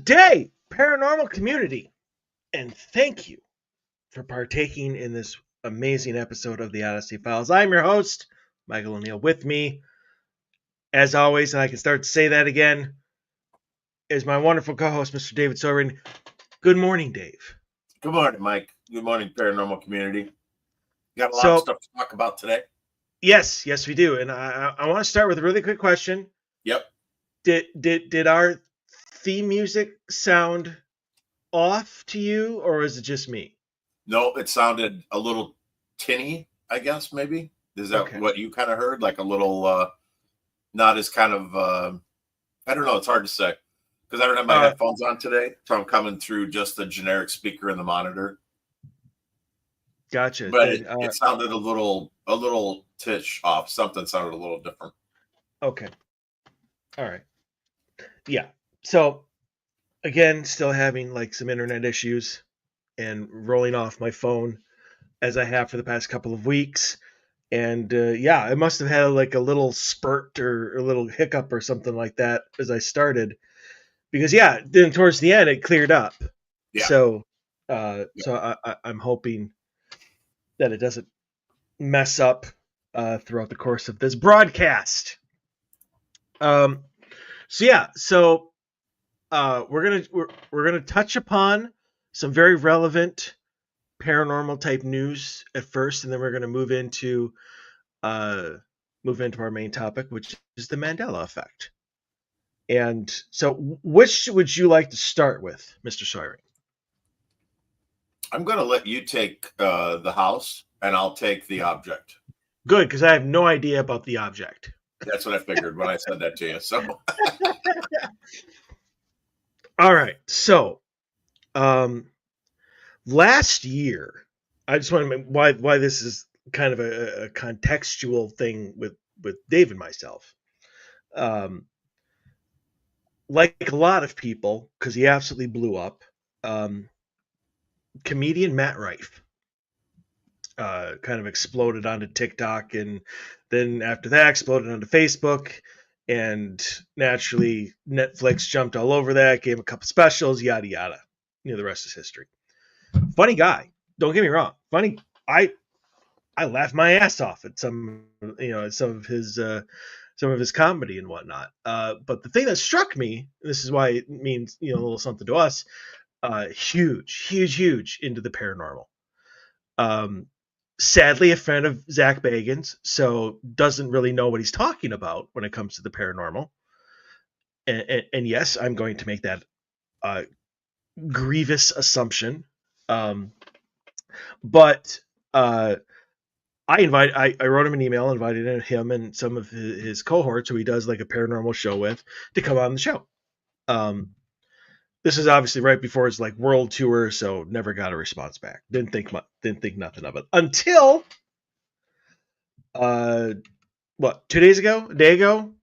Good day, paranormal community, and thank you for partaking in this amazing episode of the Odyssey Files. I'm your host, Michael O'Neill. With me, as always, and I can start to say that again, is my wonderful co-host, Mr. David Soren. Good morning, Dave. Good morning, Mike. Good morning, paranormal community. Got a lot of So, stuff to talk about today. yes, we do, and I want to start with a really quick question. Yep. Did our theme music sound off to you, or is it just me? No, it sounded a little tinny, I guess, maybe. Is that Okay. what you kind of heard? Like a little, not as kind of, I don't know. It's hard to say because I don't have my headphones on today. So I'm coming through just the generic speaker in the monitor. Gotcha. But it sounded a little titch off. Something sounded a little different. Okay. All right. Yeah. So again, still having like some internet issues and rolling off my phone as I have for the past couple of weeks. And yeah, I must have had like a little spurt or a little hiccup or something like that as I started. Because yeah, then towards the end it cleared up. Yeah. So I'm hoping that it doesn't mess up throughout the course of this broadcast. So yeah, so we're gonna touch upon some very relevant paranormal type news at first, and then we're gonna move into our main topic, which is the Mandela Effect. And so, which would you like to start with, Mr. Sawyer? I'm going to let you take the house, and I'll take the object. Good, because I have no idea about the object. That's what I figured when I said that to you. So, all right. So, last year, I just want to make why this is kind of a contextual thing with Dave and myself. Like a lot of people, because he absolutely blew up. Comedian Matt Rife kind of exploded onto TikTok, and then after that exploded onto Facebook, and naturally Netflix jumped all over that, gave him a couple specials, yada yada. The rest is history. Funny guy, don't get me wrong. Funny, I laughed my ass off at some of his comedy and whatnot. But the thing that struck me, this is why it means a little something to us. Huge into the paranormal. Sadly, a friend of Zach Bagans, so doesn't really know what he's talking about when it comes to the paranormal. And yes, I'm going to make that grievous assumption. But I wrote him an email, invited him and some of his cohorts, who he does like a paranormal show with, to come on the show. This is obviously right before his like world tour, so never got a response back. Didn't think nothing of it until 2 days ago, a day ago.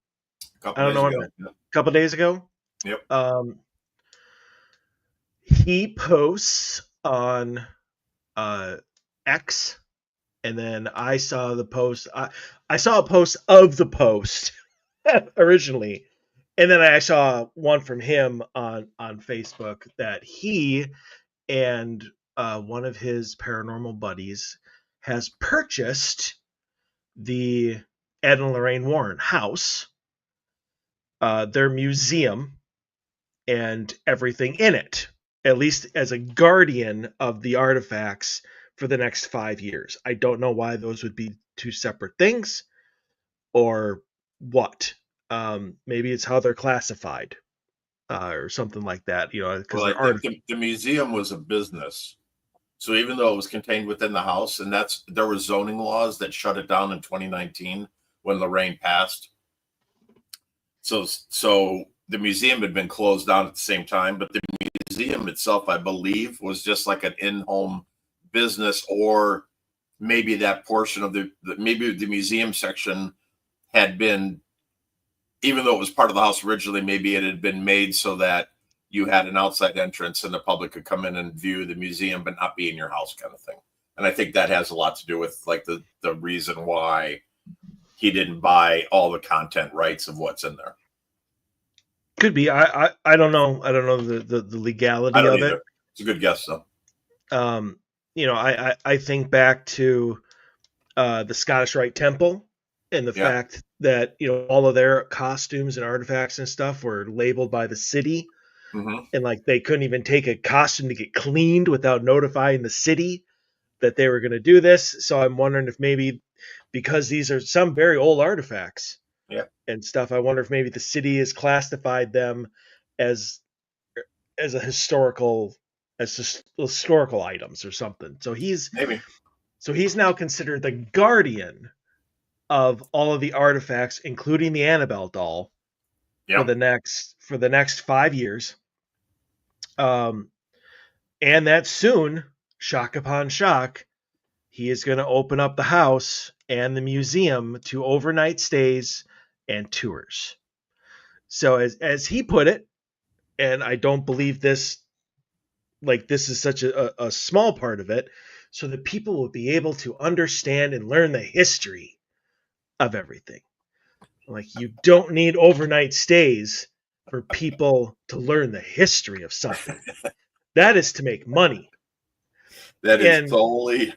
I don't know. A couple days ago. Yep. He posts on X, and then I saw the post. I saw a post of the post originally. And then I saw one from him on Facebook that he and one of his paranormal buddies has purchased the Ed and Lorraine Warren house, their museum, and everything in it, at least as a guardian of the artifacts for the next 5 years. I don't know why those would be two separate things or what. Maybe it's how they're classified or something like that, because the museum was a business. So even though it was contained within the house, and there were zoning laws that shut it down in 2019 when Lorraine passed. So the museum had been closed down at the same time, but the museum itself, I believe, was just like an in-home business, or maybe that portion of maybe the museum section had been, even though it was part of the house originally, maybe it had been made so that you had an outside entrance and the public could come in and view the museum, but not be in your house, kind of thing. And I think that has a lot to do with like the reason why he didn't buy all the content rights of what's in there. Could be. I don't know. I don't know the I legality don't of it. either. It's a good guess, though. Um, I think back to the Scottish Rite Temple and the Yeah. fact that all of their costumes and artifacts and stuff were labeled by the city, Hmm. and like they couldn't even take a costume to get cleaned without notifying the city that they were going to do this. So I'm wondering if maybe because these are some very old artifacts Yeah. and stuff, I wonder if maybe the city has classified them as as a historical historical items or something. Maybe. So he's now considered the guardian of all of the artifacts, including the Annabelle doll, Yeah. for the next 5 years. Um, and that soon, shock upon shock, he is going to open up the house and the museum to overnight stays and tours. So as he put it, and I don't believe this, like this is such a small part of it, so that people will be able to understand and learn the history of everything. Like you don't need overnight stays for people to learn the history of something. That is to make money. That is And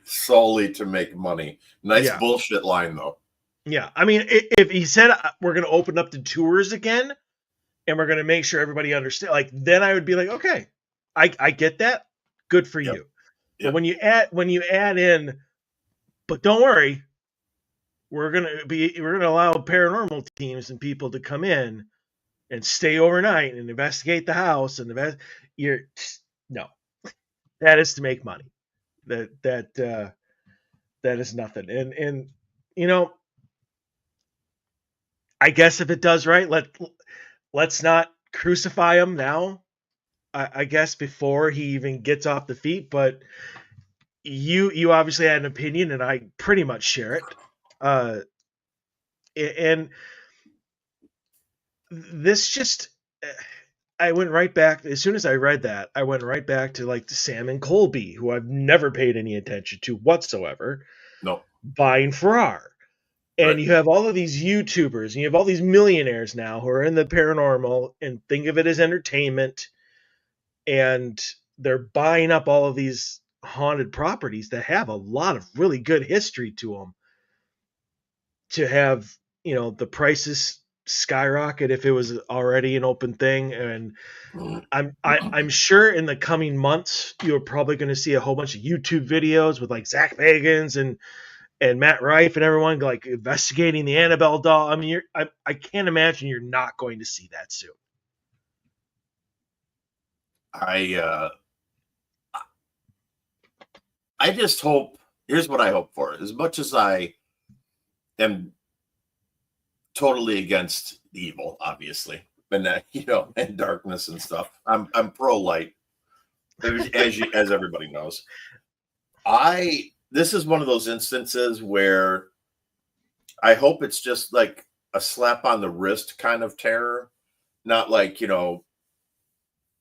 solely to make money. Nice yeah, bullshit line, though. yeah. I mean, if he said we're going to open up the tours again and we're going to make sure everybody understands, like then I would be like, okay, I get that. Good for Yep. you. But Yep. when you add in, but don't worry, we're gonna allow paranormal teams and people to come in and stay overnight and investigate the house and you're no, that is to make money. That is nothing. And you know, I guess if it does right, let's not crucify him now. I guess before he even gets off the feet, but you obviously had an opinion, and I pretty much share it. Uh, and this just I went right back as soon as I read that. I went right back to like Sam and Colby, who I've never paid any attention to whatsoever, No. buying Farrar. And Right. you have all of these YouTubers and you have all these millionaires now who are in the paranormal and think of it as entertainment, and they're buying up all of these haunted properties that have a lot of really good history to them, to have the prices skyrocket if it was already an open thing. And I'm sure in the coming months you're probably going to see a whole bunch of YouTube videos with like Zach Bagans and Matt Rife and everyone like investigating the Annabelle doll. I mean, I can't imagine you're not going to see that soon. I I just hope. Here's what I hope for. As much as I am totally against evil, obviously, and and darkness and stuff, I'm pro light, as everybody knows. This is one of those instances where I hope it's just like a slap on the wrist kind of terror, not like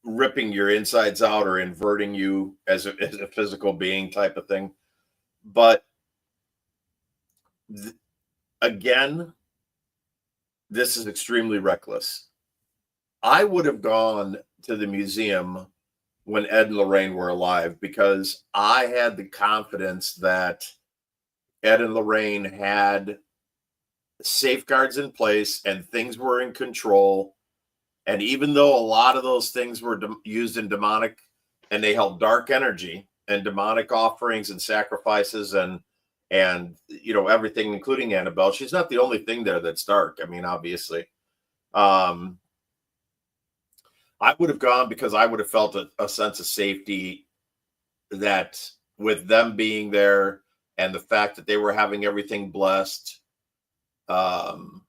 ripping your insides out or inverting you as a physical being type of thing. But th- again, this is extremely reckless. I would have gone to the museum when Ed and Lorraine were alive because I had the confidence that Ed and Lorraine had safeguards in place and things were in control. And even though a lot of those things were used in demonic and they held dark energy and demonic offerings and sacrifices and everything, including Annabelle, she's not the only thing there that's dark. I mean, obviously. I would have gone because I would have felt a sense of safety that with them being there and the fact that they were having everything blessed, um,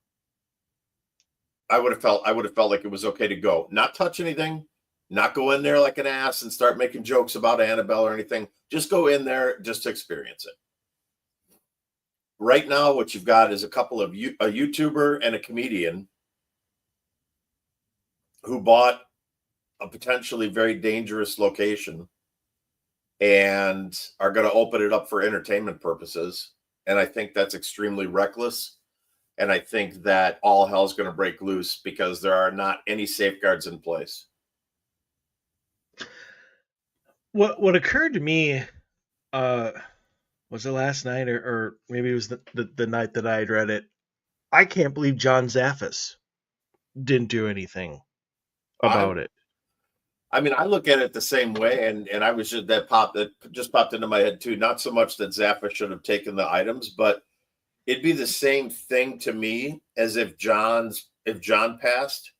I would have felt like it was okay to go, not touch anything, not go in there like an ass and start making jokes about Annabelle or anything. Just go in there just to experience it. Right now, what you've got is a YouTuber and a comedian who bought a potentially very dangerous location and are going to open it up for entertainment purposes. And I think that's extremely reckless. And I think that all hell's going to break loose because there are not any safeguards in place. What occurred to me, uh, was it last night, or maybe it was the night that I had read it? I can't believe John Zaffis didn't do anything I about it. I mean, I look at it the same way, and I was just that just popped into my head too. Not so much that Zappa should have taken the items, but it'd be the same thing to me as if John passed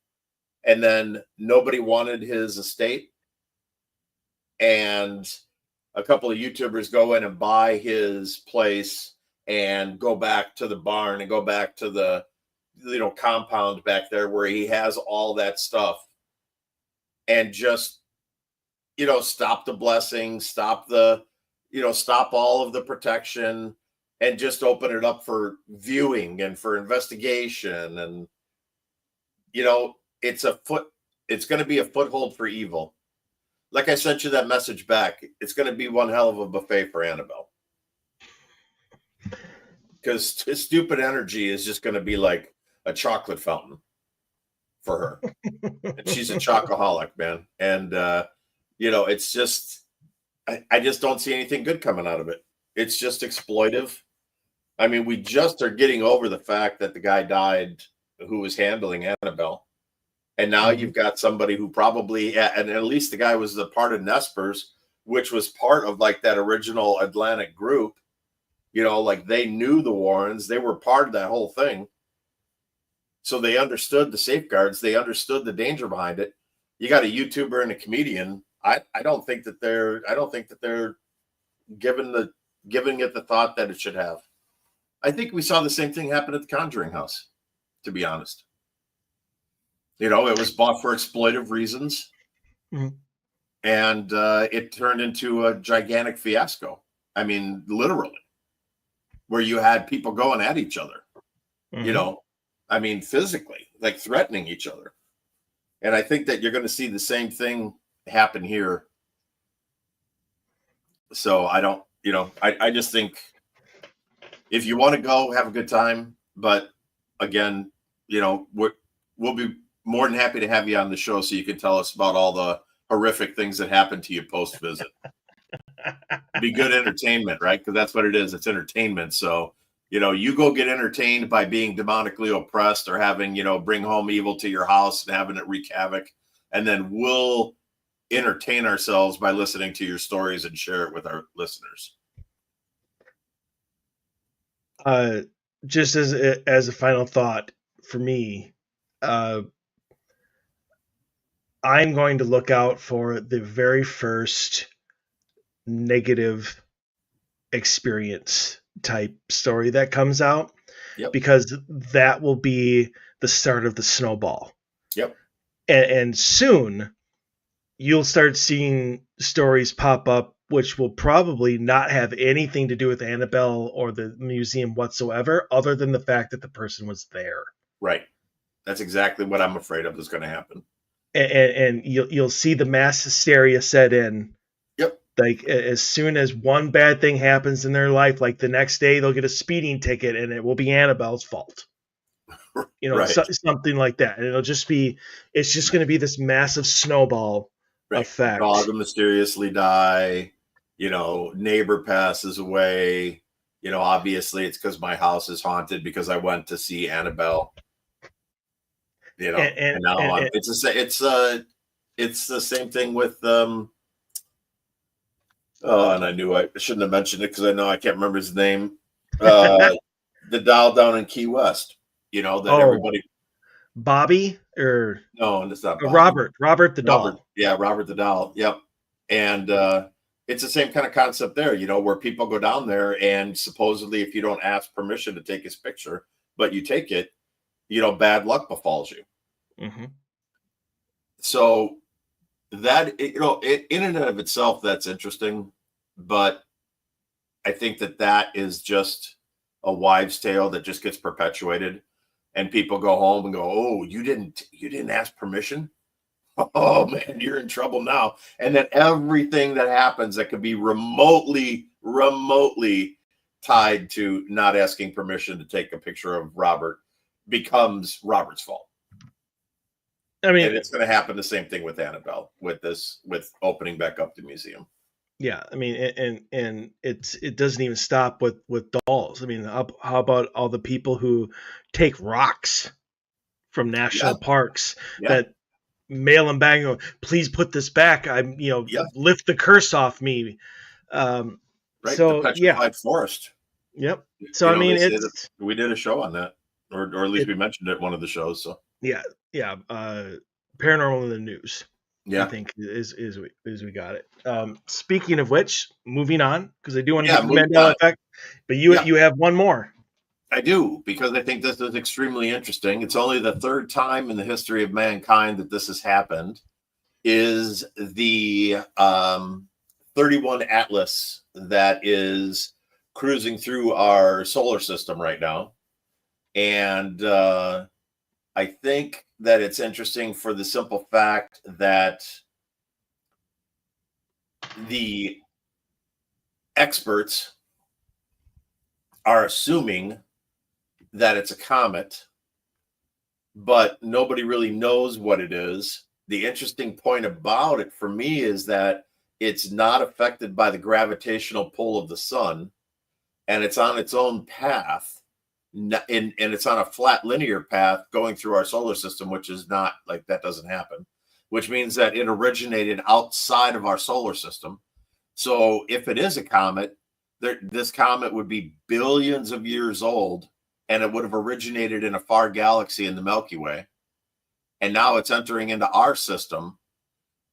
and then nobody wanted his estate, and a couple of YouTubers go in and buy his place and go back to the barn and go back to the compound back there where he has all that stuff, and just stop the blessing, stop all of the protection, and just open it up for viewing and for investigation. And it's going to be a foothold for evil. Like I sent you that message back, it's going to be one hell of a buffet for Annabelle, because stupid energy is just going to be like a chocolate fountain for her. And she's a chocoholic, man. And it's just, I just don't see anything good coming out of it. It's just exploitive. I mean, we just are getting over the fact that the guy died who was handling Annabelle. And now you've got somebody who probably, and at least the guy was a part of Nespers, which was part of like that original Atlantic group. Like they knew the Warrens, they were part of that whole thing. So they understood the safeguards, they understood the danger behind it. You got a YouTuber and a comedian. I don't think that they're giving it the thought that it should have. I think we saw the same thing happen at the Conjuring House, to be honest. It was bought for exploitive reasons, and it turned into a gigantic fiasco. I mean, literally, where you had people going at each other, I mean, physically, like threatening each other. And I think that you're going to see the same thing happen here. So I don't, I just think if you want to go, have a good time. But again, we'll be more than happy to have you on the show so you can tell us about all the horrific things that happened to you post visit. Be good entertainment, right? Because that's what it is. It's entertainment. So, you go get entertained by being demonically oppressed or having, bring home evil to your house and having it wreak havoc. And then we'll entertain ourselves by listening to your stories and share it with our listeners. Just as a final thought for me, I'm going to look out for the very first negative experience type story that comes out, because that will be the start of the snowball. Yep. And soon you'll start seeing stories pop up which will probably not have anything to do with Annabelle or the museum whatsoever, other than the fact that the person was there. Right. That's exactly what I'm afraid of is going to happen. And you'll see the mass hysteria set in. Yep. Like as soon as one bad thing happens in their life, like the next day they'll get a speeding ticket and it will be Annabelle's fault. Right. Something like that. And it's just going to be this massive snowball effect. Dog will mysteriously die. Neighbor passes away. Obviously it's because my house is haunted because I went to see Annabelle. And now it's the same thing with and I knew I shouldn't have mentioned it because I know I can't remember his name. The doll down in Key West. Everybody. Bobby or no, it's not Bobby. Robert the doll. Yeah, Robert the doll. Yep. And it's the same kind of concept there, where people go down there and supposedly if you don't ask permission to take his picture, but you take it, bad luck befalls you. Mm-hmm. So that, in and of itself, that's interesting. But I think that is just a wives' tale that just gets perpetuated. And people go home and go, oh, you didn't ask permission? Oh, man, you're in trouble now. And then everything that happens that could be remotely tied to not asking permission to take a picture of Robert becomes Robert's fault. I mean, and it's going to happen the same thing with Annabelle with opening back up the museum. yeah, I mean, and it doesn't even stop with dolls. I mean, how about all the people who take rocks from national parks that mail them back and go, please put this back. I'm, lift the curse off me. Right. So the Petrified Forest. Yep. So, I mean, we did a show on that, or at least we mentioned it in one of the shows. So yeah. Paranormal in the News. Yeah. I think is we got it. Speaking of which, moving on, because I do want to get to the Mandela Effect, but you have one more. I do, because I think this is extremely interesting. It's only the third time in the history of mankind that this has happened. Is the 31 Atlas that is cruising through our solar system right now. And I think that it's interesting for the simple fact that the experts are assuming that it's a comet, but nobody really knows what it is. The interesting point about it for me is that it's not affected by the gravitational pull of the sun, and it's on its own path, and it's on a flat linear path going through our solar system, which is not like that doesn't happen, which means that it originated outside of our solar system. So if it is a comet, this comet would be billions of years old, and it would have originated in a far galaxy in the Milky Way. And now it's entering into our system.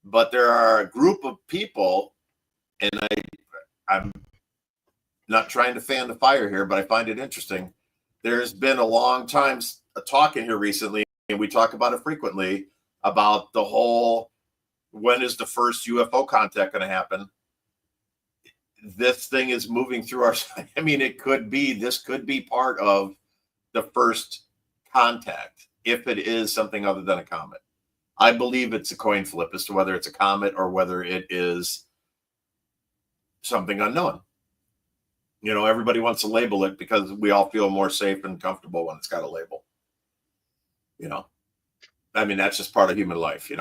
But there are a group of people, and I'm not trying to fan the fire here, but I find it interesting. There's been a long time talking here recently, and we talk about it frequently, about the whole, when is the first UFO contact going to happen? This thing is moving through our, I mean, this could be part of the first contact, if it is something other than a comet. I believe it's a coin flip as to whether it's a comet or whether it is something unknown. Everybody wants to label it because we all feel more safe and comfortable when it's got a label. I mean, that's just part of human life.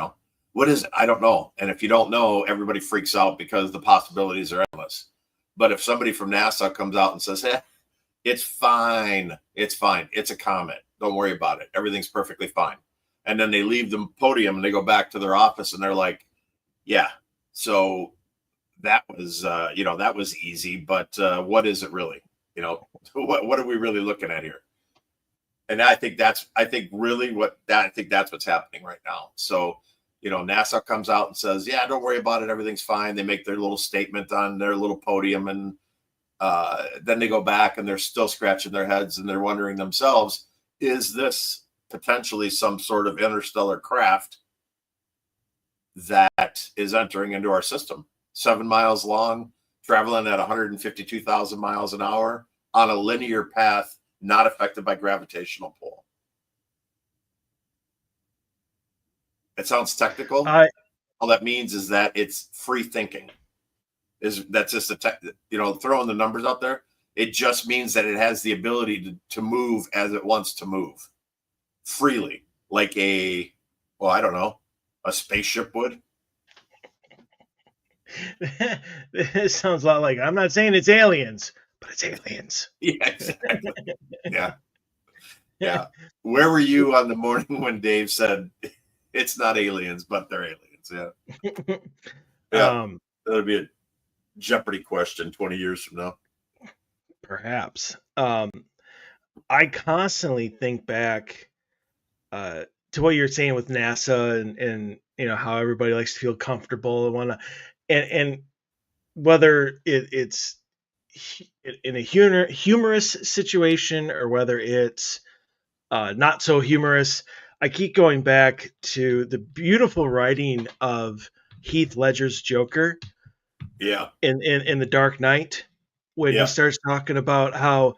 What is it? I don't know. And if you don't know, everybody freaks out because the possibilities are endless. But if somebody from NASA comes out and says, hey, it's fine. It's fine. It's a comet. Don't worry about it. Everything's perfectly fine. And then they leave the podium and they go back to their office and they're like, yeah, so that was, that was easy, but what is it really? What are we really looking at here? And I think that's what's happening right now. So, NASA comes out and says, yeah, don't worry about it. Everything's fine. They make their little statement on their little podium, and then they go back and they're still scratching their heads and they're wondering themselves, is this potentially some sort of interstellar craft that is entering into our system? 7 miles long, traveling at 152,000 miles an hour on a linear path, not affected by gravitational pull. It sounds technical. All that means is that it's free thinking. That's just throwing the numbers out there. It just means that it has the ability to move as it wants to move freely, like a spaceship would. This sounds a lot like, I'm not saying it's aliens, but it's aliens. Yeah, exactly. Yeah. Where were you on the morning when Dave said it's not aliens, but they're aliens? Yeah. Yeah. That'll be a Jeopardy question 20 years from now. Perhaps. I constantly think back to what you're saying with NASA and how everybody likes to feel comfortable and whatnot, and whether it's in a humorous situation or whether it's not so humorous. I keep going back to the beautiful writing of Heath Ledger's Joker. Yeah. In The Dark Knight, when he starts talking about how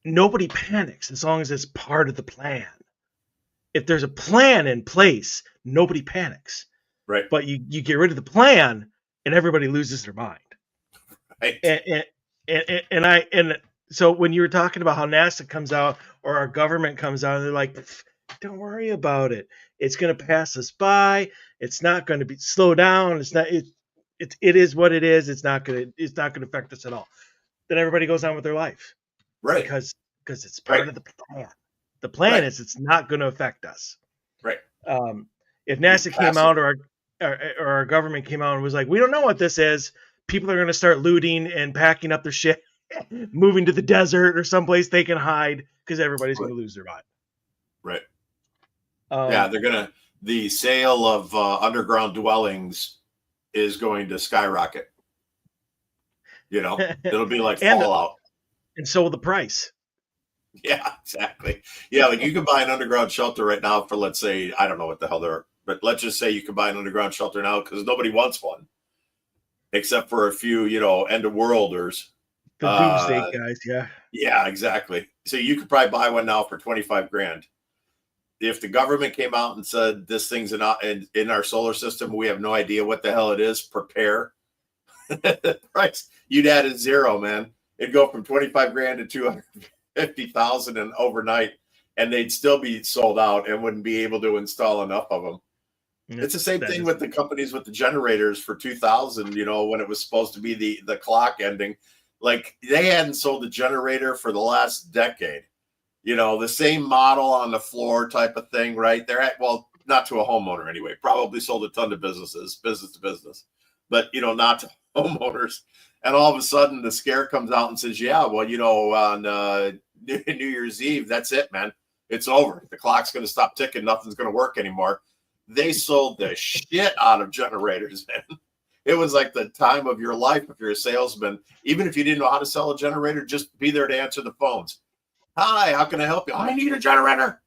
nobody panics as long as it's part of the plan. If there's a plan in place, nobody panics. Right. But you get rid of the plan and everybody loses their mind. Right. And So when you were talking about how NASA comes out or our government comes out and they're like, don't worry about it. It's going to pass us by. It's not going to be slow down. It's not. It is what it is. It's not going to. It's not going to affect us at all. Then everybody goes on with their life Right. because it's Right. part of the plan. The plan Right. is it's not going to affect us. Right. If You NASA came pass it. out or our government came out and was like, we don't know what this is, people are going to start looting and packing up their shit, moving to the desert or someplace they can hide because everybody's going to lose their mind. Right. Yeah, Um, they're gonna. The sale of underground dwellings is going to skyrocket. You know, it'll be like and Fallout. and so will the price. Yeah, exactly. Yeah, like you can buy an underground shelter right now for, let's say, I don't know what the hell they're, but let's just say you can buy an underground shelter now because nobody wants one except for a few, end of worlders. The doomsday guys, yeah. Yeah, exactly. So you could probably buy one now for 25 grand. If the government came out and said this thing's in our solar system, we have no idea what the hell it is, prepare. Price, you'd add a zero, man. It'd go from 25 grand to 250,000 and overnight, and they'd still be sold out and wouldn't be able to install enough of them. It's the same thing with the companies with the generators for 2000, when it was supposed to be the clock ending. Like, they hadn't sold a generator for the last decade. The same model on the floor type of thing, right? Well, not to a homeowner anyway. Probably sold a ton to business to business, but not to homeowners. And all of a sudden, the scare comes out and says, "Yeah, well, on New Year's Eve, that's it, man. It's over. The clock's going to stop ticking. Nothing's going to work anymore." They sold the shit out of generators, man. It was like the time of your life if you're a salesman. Even if you didn't know how to sell a generator, just be there to answer the phones. Hi, how can I help you? I need a generator.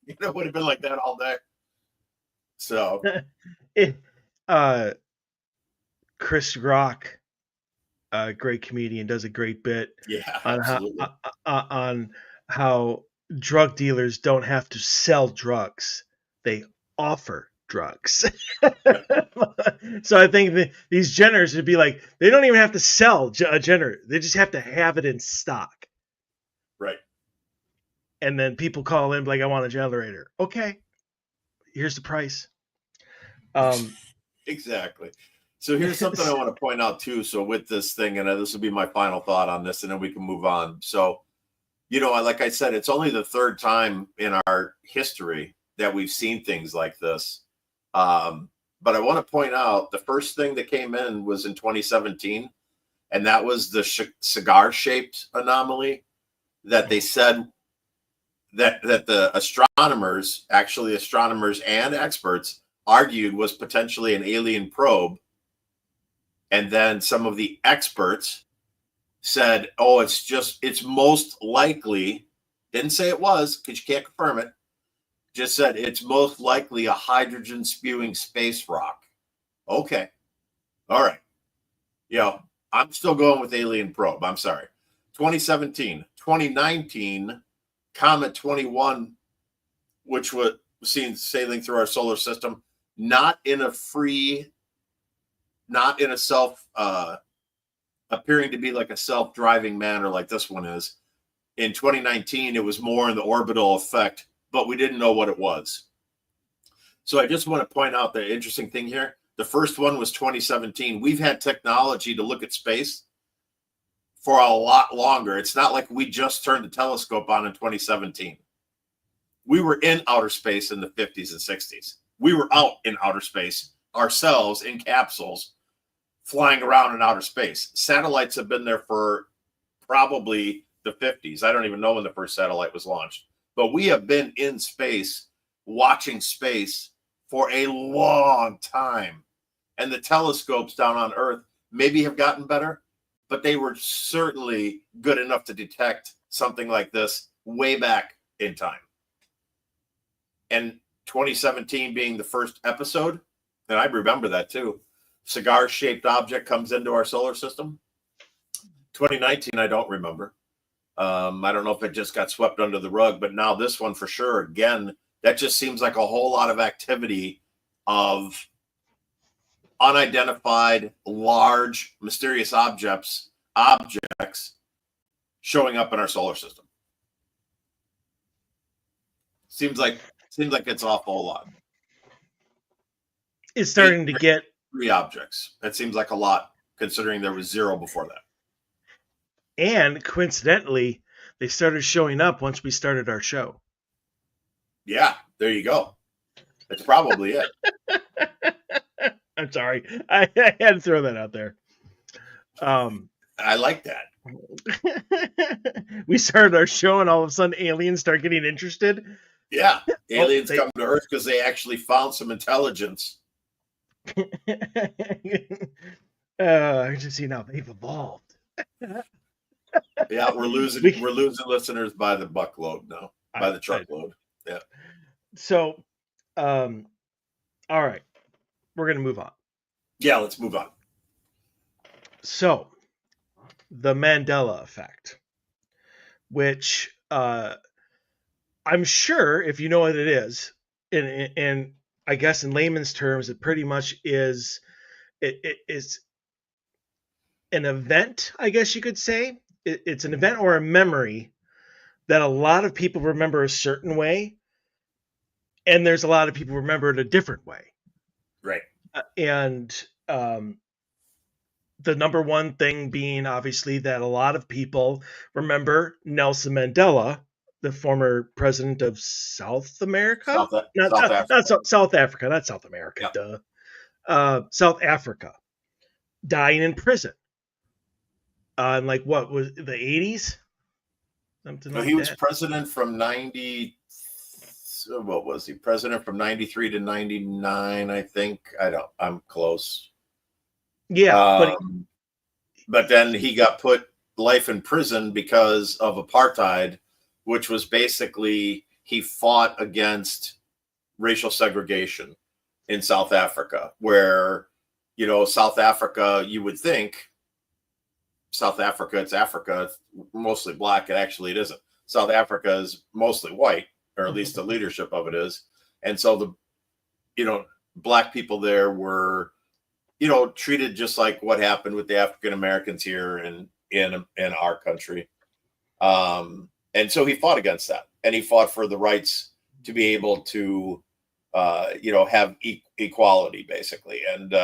It would have been like that all day. So, Chris Rock, a great comedian, does a great bit yeah, on absolutely. on how drug dealers don't have to sell drugs; they offer drugs. So I think these generators would be like, they don't even have to sell a generator; they just have to have it in stock. Right. And then people call in like, I want a generator. Okay, here's the price. Exactly. So here's something I want to point out too. So with this thing, and this will be my final thought on this, and then we can move on. So, like I said, it's only the third time in our history that we've seen things like this. But I want to point out the first thing that came in was in 2017, and that was the cigar-shaped anomaly that they said that the astronomers and experts argued was potentially an alien probe. And then some of the experts said, oh, it's most likely, didn't say it was because you can't confirm it, just said it's most likely a hydrogen spewing space rock. Okay. All right. I'm still going with alien probe. I'm sorry. 2017, 2019, Comet 21, which was seen sailing through our solar system, not in a self appearing to be like a self-driving manner like this one is. In 2019, it was more in the orbital effect, but we didn't know what it was. So I just want to point out the interesting thing here. The first one was 2017. We've had technology to look at space for a lot longer. It's not like we just turned the telescope on in 2017. We were in outer space in the 50s and 60s. We were out in outer space ourselves in capsules flying around in outer space. Satellites have been there for probably the 50s. I don't even know when the first satellite was launched, but we have been in space, watching space for a long time. And the telescopes down on Earth maybe have gotten better, but they were certainly good enough to detect something like this way back in time. And 2017 being the first episode, and I remember that too. Cigar-shaped object comes into our solar system. 2019, I don't remember. I don't know if it just got swept under the rug, but now this one for sure. Again, that just seems like a whole lot of activity of unidentified, large, mysterious objects showing up in our solar system. Seems like it's awful a lot. It's starting to get 3 objects. That seems like a lot considering there was 0 before that. And coincidentally, they started showing up once we started our show. Yeah, there you go. That's probably it. I'm sorry. I had to throw that out there. I like that. We started our show and all of a sudden aliens start getting interested. Yeah. Aliens come to Earth because they actually found some intelligence. I just see now they've evolved. Yeah, we're losing listeners by the buckload now, by the truckload. Yeah. So, all right, we're gonna move on. Yeah, let's move on. So, the Mandela Effect, which I'm sure if you know what it is, and I guess in layman's terms, it pretty much is it is an event, I guess you could say. It's an event or a memory that a lot of people remember a certain way, and there's a lot of people remember it a different way. Right. And the number one thing being obviously that a lot of people remember Nelson Mandela, the former president of South America, South Africa. not South Africa, not South America, Yep. South Africa, dying in prison. In like what was the 80s? Something like he was that. president from 90. What was he? President from 93 to 99, I think. I'm close. Yeah, but then he got put life in prison because of apartheid, which was basically he fought against racial segregation in South Africa, where, South Africa, you would think South Africa, it's Africa, it's mostly black. It isn't. South Africa is mostly white, or at least the leadership of it is. And so black people there were, treated just like what happened with the African Americans here in our country. And so he fought against that, and he fought for the rights to be able to, have equality, basically. And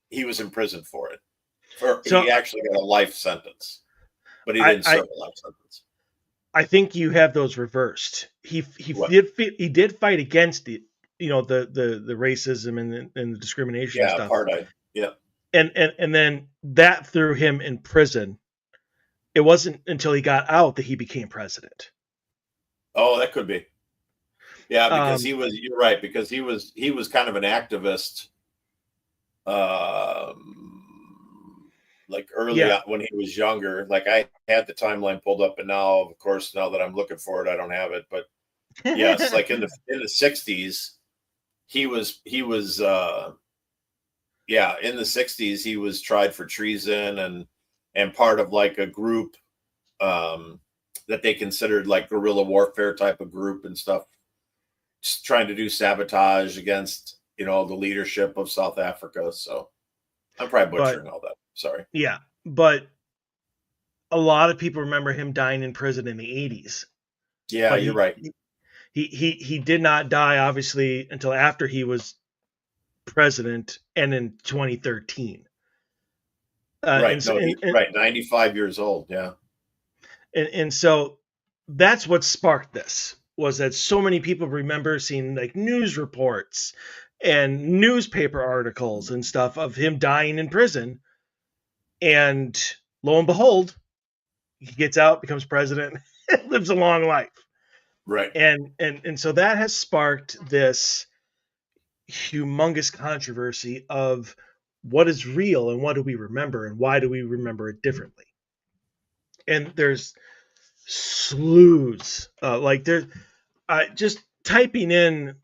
he was imprisoned for it. He actually got a life sentence, but he didn't serve a life sentence. I think you have those reversed. He did fight against the racism and the discrimination and stuff. Apartheid. Yeah. And then that threw him in prison. It wasn't until he got out that he became president. Oh, that could be. Yeah, because you're right, because he was kind of an activist like early on when he was younger. Like I had the timeline pulled up, and now, of course, now that I'm looking for it, I don't have it. But yes, like in the 60s, he was in the 60s he was tried for treason and part of like a group that they considered like guerrilla warfare type of group and stuff, just trying to do sabotage against the leadership of South Africa. So I'm probably butchering all that. Sorry. Yeah, but a lot of people remember him dying in prison in the 80s. Yeah, you're right. He did not die, obviously, until after he was president, and in 2013. Right. 95 years old. Yeah. And so that's what sparked this, was that so many people remember seeing like news reports and newspaper articles and stuff of him dying in prison. And lo and behold, he gets out, becomes president, lives a long life. Right. And so that has sparked this humongous controversy of what is real and what do we remember and why do we remember it differently. And there's slews, like there's just typing in,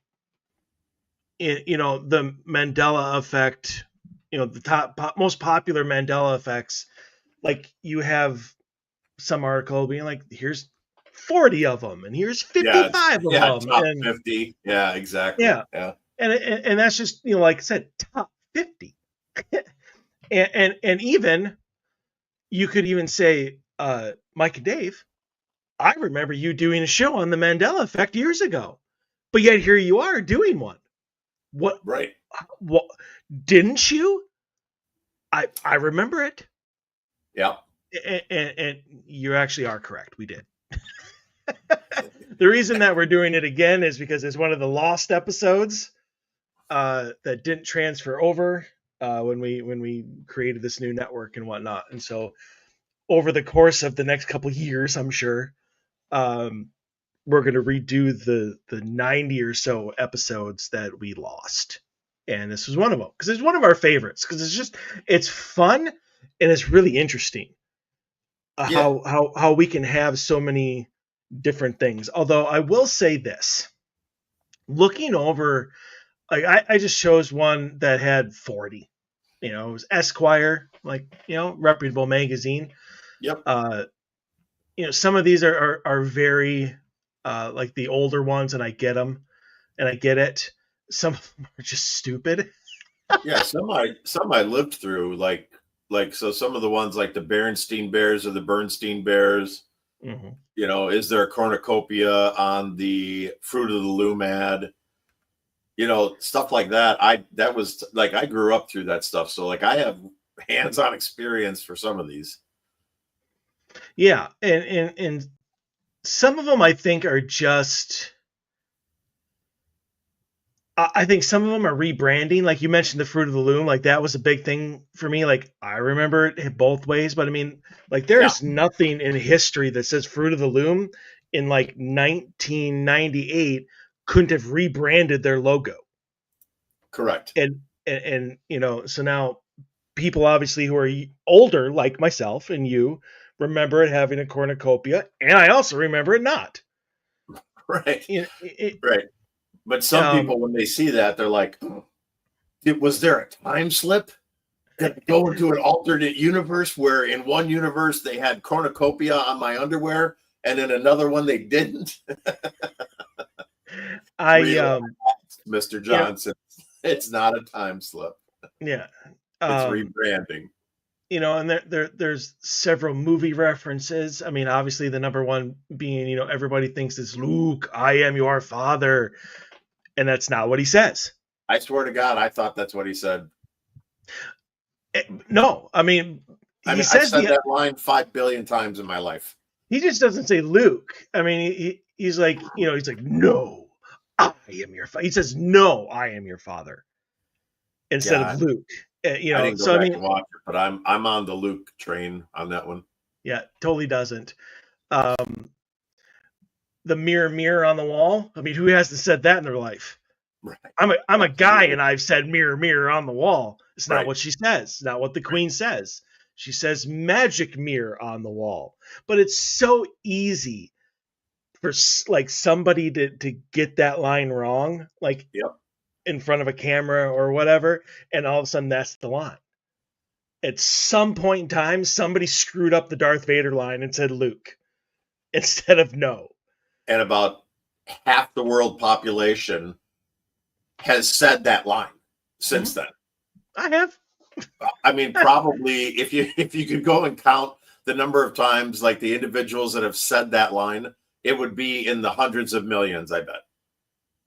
the Mandela effect, the most popular Mandela effects, like you have some article being like, here's 40 of them and here's 55 of them. Top 50. Yeah, exactly. Yeah. And that's just, like I said, top 50. and even you could even say Mike and Dave, I remember you doing a show on the Mandela Effect years ago, but yet here you are doing one. What? Right. What? Didn't you? I remember it, Yeah. and you actually are correct. We did. The reason that we're doing it again is because it's one of the lost episodes that didn't transfer over when we created this new network and whatnot. And so over the course of the next couple of years, I'm sure we're going to redo the 90 or so episodes that we lost. And this was one of them because it's one of our favorites because it's fun and it's really interesting Yeah. how we can have so many different things. Although I will say this, looking over, like I just chose one that had 40. It was Esquire, like reputable magazine. Yep. Some of these are very like the older ones, and I get them, and I get it. Some of them are just stupid. Yeah. Some I lived through, so some of the ones like the Berenstein Bears or the Bernstein Bears. Mm-hmm. Is there a cornucopia on the Fruit of the Loom ad? Stuff like that. That was like I grew up through that stuff, so like I have hands-on experience for some of these. Yeah, and some of them I think are just. I think some of them are rebranding. Like you mentioned, the Fruit of the Loom, like that was a big thing for me. Like I remember it both ways, but I mean, like there's nothing in history that says Fruit of the Loom in like 1998 couldn't have rebranded their logo. Correct. And so now people obviously who are older, like myself and you, remember it having a cornucopia, and I also remember it not. Right. Right. But some people, when they see that, they're like, was there a time slip? Did I go into an alternate universe where in one universe they had cornucopia on my underwear and in another one they didn't? Mr. Johnson, it's not a time slip. Yeah. It's rebranding. And there's several movie references. I mean, obviously the number one being, everybody thinks it's Luke, I am your father. And that's not what he says. I swear to God, I thought that's what he said. No, I mean, I've said that line 5 billion times in my life. He just doesn't say Luke. I mean, he's like, he's like, no, I am your father. He says, no, I am your father instead of Luke. I didn't go back and watch it, but I'm on the Luke train on that one. Yeah, totally doesn't. The mirror on the wall. I mean, who hasn't said that in their life? Right. I'm a guy and I've said mirror on the wall. It's not what she says. It's not what the queen says. She says magic mirror on the wall. But it's so easy for like somebody to get that line wrong, like in front of a camera or whatever, and all of a sudden that's the line. At some point in time, somebody screwed up the Darth Vader line and said Luke instead of no. And about half the world population has said that line since then. I have. I mean, probably if you could go and count the number of times, like the individuals that have said that line, it would be in the hundreds of millions, I bet,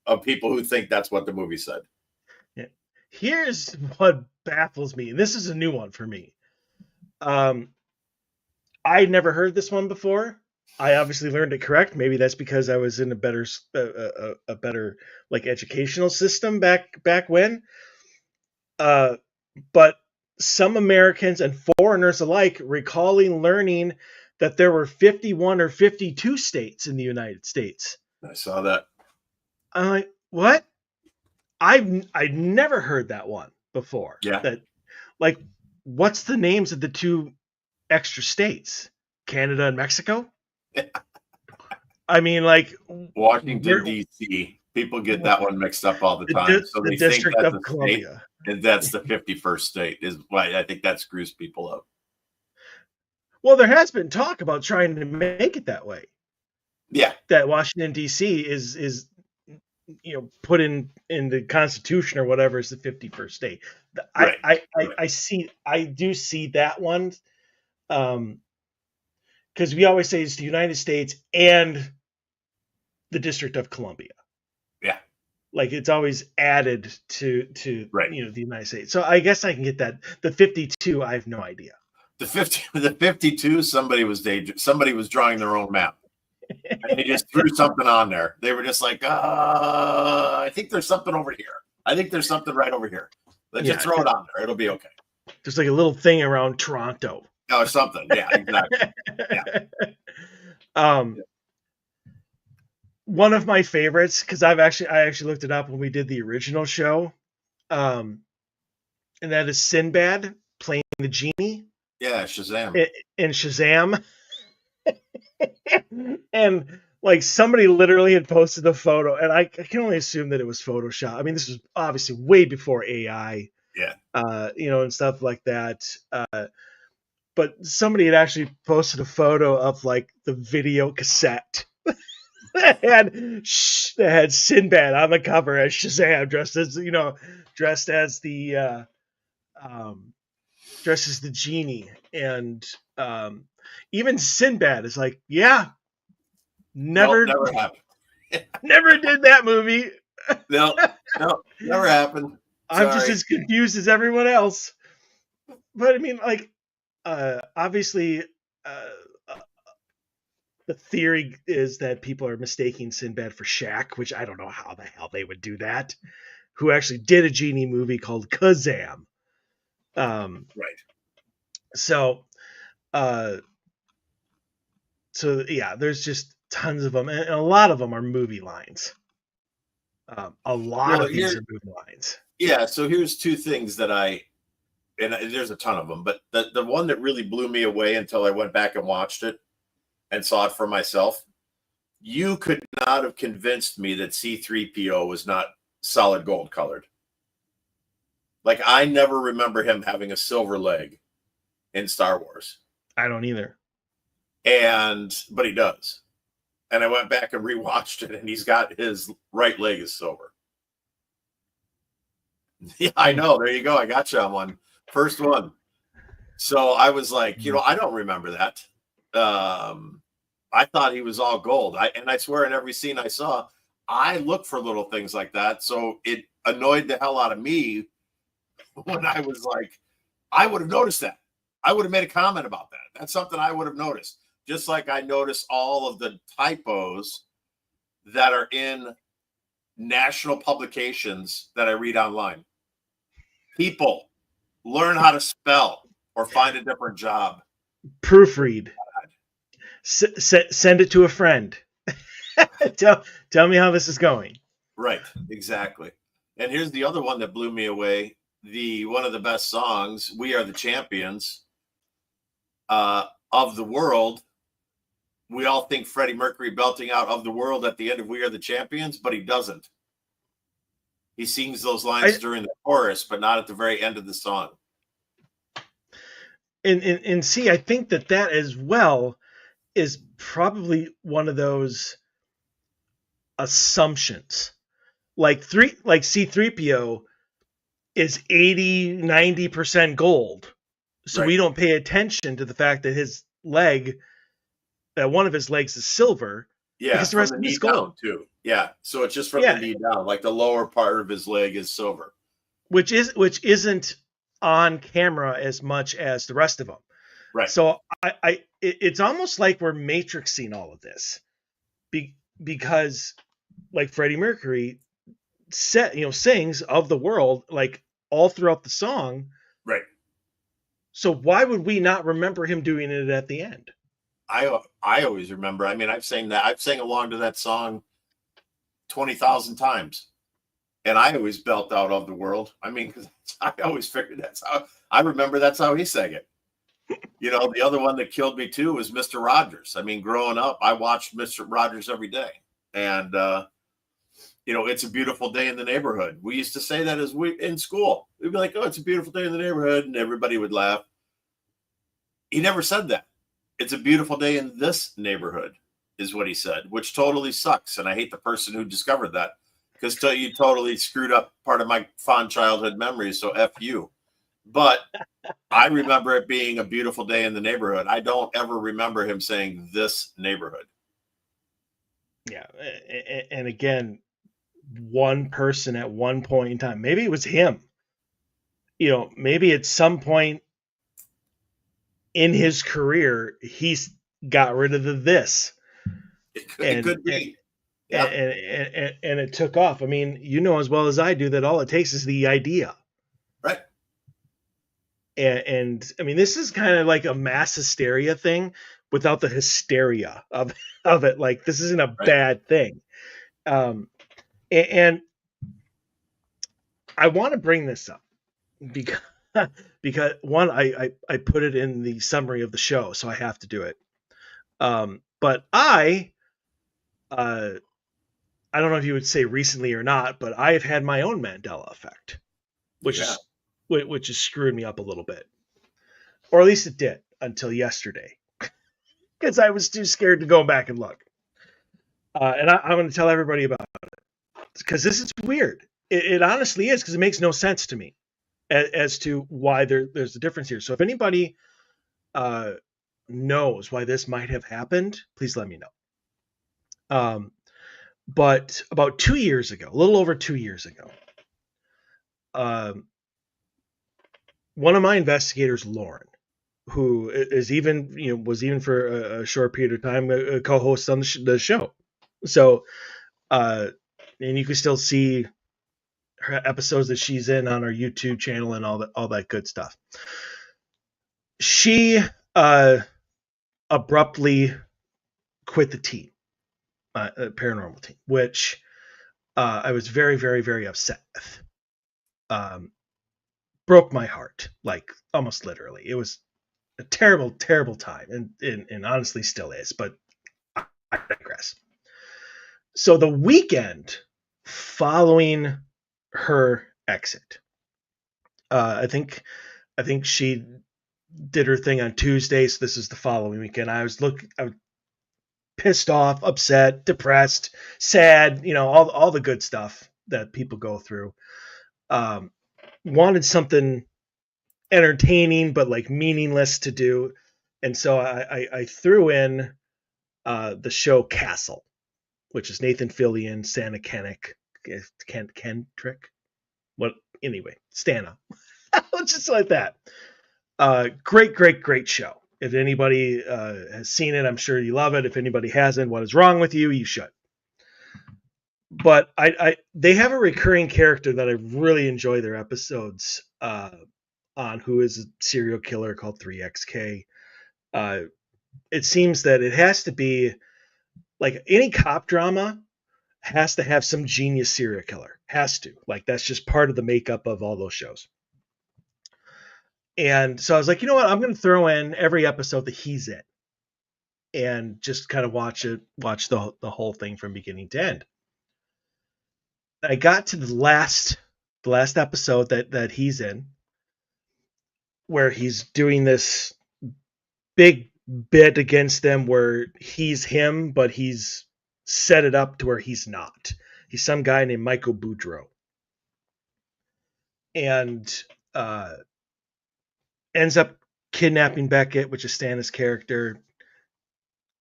of people who think that's what the movie said. Yeah. Here's what baffles me. This is a new one for me. I never heard this one before. I obviously learned it correct. Maybe that's because I was in a better like educational system back when. But some Americans and foreigners alike recalling learning that there were 51 or 52 states in the United States. I saw that. I'm like, what? I'd never heard that one before. Yeah. That, like, what's the names of the two extra states? Canada and Mexico? I mean, like Washington D.C. People get that one mixed up all the time. So they think that's a state, and that's the 51st state. Is why I think that screws people up. Well, there has been talk about trying to make it that way. Yeah, that Washington D.C. is put in the Constitution or whatever is the 51st state. I do see that one. because we always say it's the United States and the District of Columbia. Yeah. Like it's always added to Right. the United States. So I guess I can get that. The 52, I have no idea. The 52, somebody was drawing their own map. And they just threw something on there. They were just like, I think there's something over here. I think there's something right over here. Let's just throw it on there. It'll be okay. There's like a little thing around Toronto. Or something. Yeah, exactly. Yeah. One of my favorites, because I actually looked it up when we did the original show. And that is Sinbad playing the genie. Yeah, Shazam. In Shazam. And like somebody literally had posted a photo, and I can only assume that it was Photoshop. I mean, this was obviously way before AI. Yeah. And stuff like that. But somebody had actually posted a photo of like the video cassette that had Sinbad on the cover as Shazam, dressed as the genie, and even Sinbad is like, yeah, never happened. Never did that movie. No, never happened. Sorry. I'm just as confused as everyone else. But I mean, like, obviously, the theory is that people are mistaking Sinbad for Shaq, which I don't know how the hell they would do that. Who actually did a genie movie called Kazam. Right. So yeah, there's just tons of them, and a lot of them are movie lines. A lot of these are movie lines. Yeah. So here's two things that and there's a ton of them, but the one that really blew me away until I went back and watched it and saw it for myself. You could not have convinced me that C-3PO was not solid gold colored. Like, I never remember him having a silver leg in Star Wars. I don't either. But he does. And I went back and rewatched it, and he's got his right leg is silver. Yeah, I know. There you go. I got you on one. First one. So I was like, I don't remember that. I thought he was all gold. I swear in every scene I saw, I look for little things like that. So it annoyed the hell out of me when I was like, I would have noticed that. I would have made a comment about that. That's something I would have noticed. Just like I notice all of the typos that are in national publications that I read online. People, learn how to spell or find a different job. Proofread. Send it to a friend. Tell me how this is going. Right, exactly. And here's the other one that blew me away. One of the best songs, "We Are the Champions," of the world. We all think Freddie Mercury belting out "Of the World" at the end of "We Are the Champions," but he doesn't. He sings those lines during the chorus, but not at the very end of the song. And see, I think that as well is probably one of those assumptions. Like C-3PO is 80-90% gold. So we don't pay attention to the fact that one of his legs is silver. Yeah, because the rest of his gold too. Yeah, so it's just from the knee down, like the lower part of his leg is silver, which isn't on camera as much as the rest of them. Right. So it's almost like we're matrixing all of this, because like Freddie Mercury sings "Of the World" like all throughout the song. Right. So why would we not remember him doing it at the end? I always remember. I mean, I've sang along to that song 20,000 times, and I always belt out "Of the World." I mean, because I always figured that's how he sang it. The other one that killed me too was Mr. Rogers. I mean, growing up, I watched Mr. Rogers every day, and "It's a Beautiful Day in the Neighborhood." We used to say that as in school. We'd be like, "Oh, it's a beautiful day in the neighborhood," and everybody would laugh. He never said that. "It's a beautiful day in this neighborhood," is what he said, which totally sucks. And I hate the person who discovered that, because you totally screwed up part of my fond childhood memories. So F you. But I remember it being a beautiful day in the neighborhood. I don't ever remember him saying this neighborhood. Yeah, and again, one person at one point in time, maybe it was him. Maybe at some point in his career, he's got rid of this, It and could be. and, Yeah. and it took off. I mean, you know as well as I do that all it takes is the idea. Right. And I mean, this is kind of like a mass hysteria thing without the hysteria of it. Like, this isn't a Right. bad thing. And I want to bring this up because because one, I put it in the summary of the show, so I have to do it. But uh, I don't know if you would say recently or not, but I have had my own Mandela effect, which Yeah. is which has screwed me up a little bit, or at least it did until yesterday, because I was too scared to go back and look. And I'm going to tell everybody about it because this is weird. It honestly is, because it makes no sense to me as to why there's a difference here. So if anybody uh, knows why this might have happened, please let me know. But about 2 years ago, a little over 2 years ago, um, one of my investigators, Lauren, who is even was even for a short period of time a co-host on the show. So, and you can still see her episodes that she's in on our YouTube channel and all that good stuff. She abruptly quit the team, paranormal team, which I was very, very, very upset with. Broke my heart, like almost literally. It was a terrible, terrible time, and honestly still is. But I digress. So the weekend following her exit, I think she did her thing on Tuesday. So this is the following weekend. I was pissed off, upset, depressed, sad. All the good stuff that people go through. Wanted something entertaining but like meaningless to do, and so I threw in the show Castle, which is Nathan Fillion, Santa Kennick, Kendrick. What anyway, Stana, just like that. Great, great, great show. If anybody has seen it, I'm sure you love it. If anybody hasn't, what is wrong with you? You should. But they have a recurring character that I really enjoy their episodes on, who is a serial killer called 3XK. It seems that it has to be like any cop drama has to have some genius serial killer. Has to. Like, that's just part of the makeup of all those shows. And so I was like, you know what? I'm going to throw in every episode that he's in and just kind of watch the whole thing from beginning to end. I got to the last episode that he's in, where he's doing this big bit against them where he's him, but he's set it up to where he's not. He's some guy named Michael Boudreaux. And ends up kidnapping Beckett, which is Stana's character.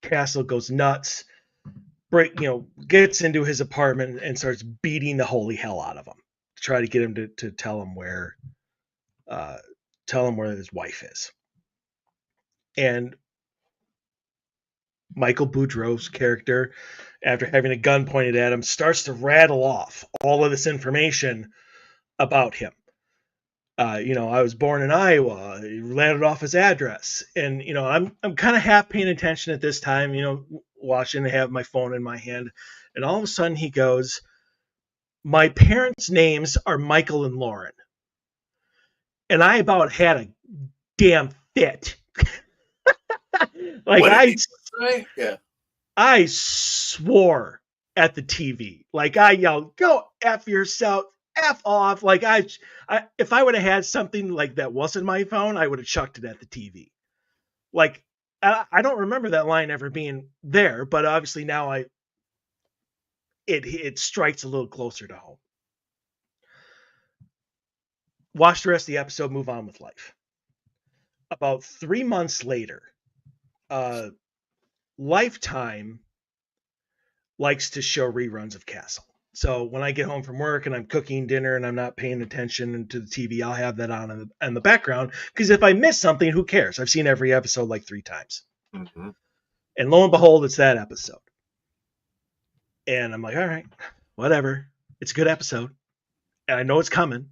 Castle goes nuts, gets into his apartment and starts beating the holy hell out of him to try to get him to tell him where his wife is. And Michael Boudreaux's character, after having a gun pointed at him, starts to rattle off all of this information about him. I was born in Iowa. He landed off his address, and I'm kind of half paying attention at this time. Watching. I have my phone in my hand, and all of a sudden he goes, "My parents' names are Michael and Lauren," and I about had a damn fit. Like, What did he say? Yeah. I swore at the TV. Like, I yelled, "Go F yourself, F off." Like, if I would have had something like that wasn't my phone, I would have chucked it at the TV. Like, I don't remember that line ever being there, but obviously now it strikes a little closer to home. watch the rest of the episode, move on with life. About 3 months later, Lifetime likes to show reruns of Castle. So when I get home from work and I'm cooking dinner and I'm not paying attention to the TV, I'll have that on in the background, because if I miss something, who cares? I've seen every episode like 3 times. Mm-hmm. And lo and behold, it's that episode. And I'm like, all right, whatever. It's a good episode. And I know it's coming.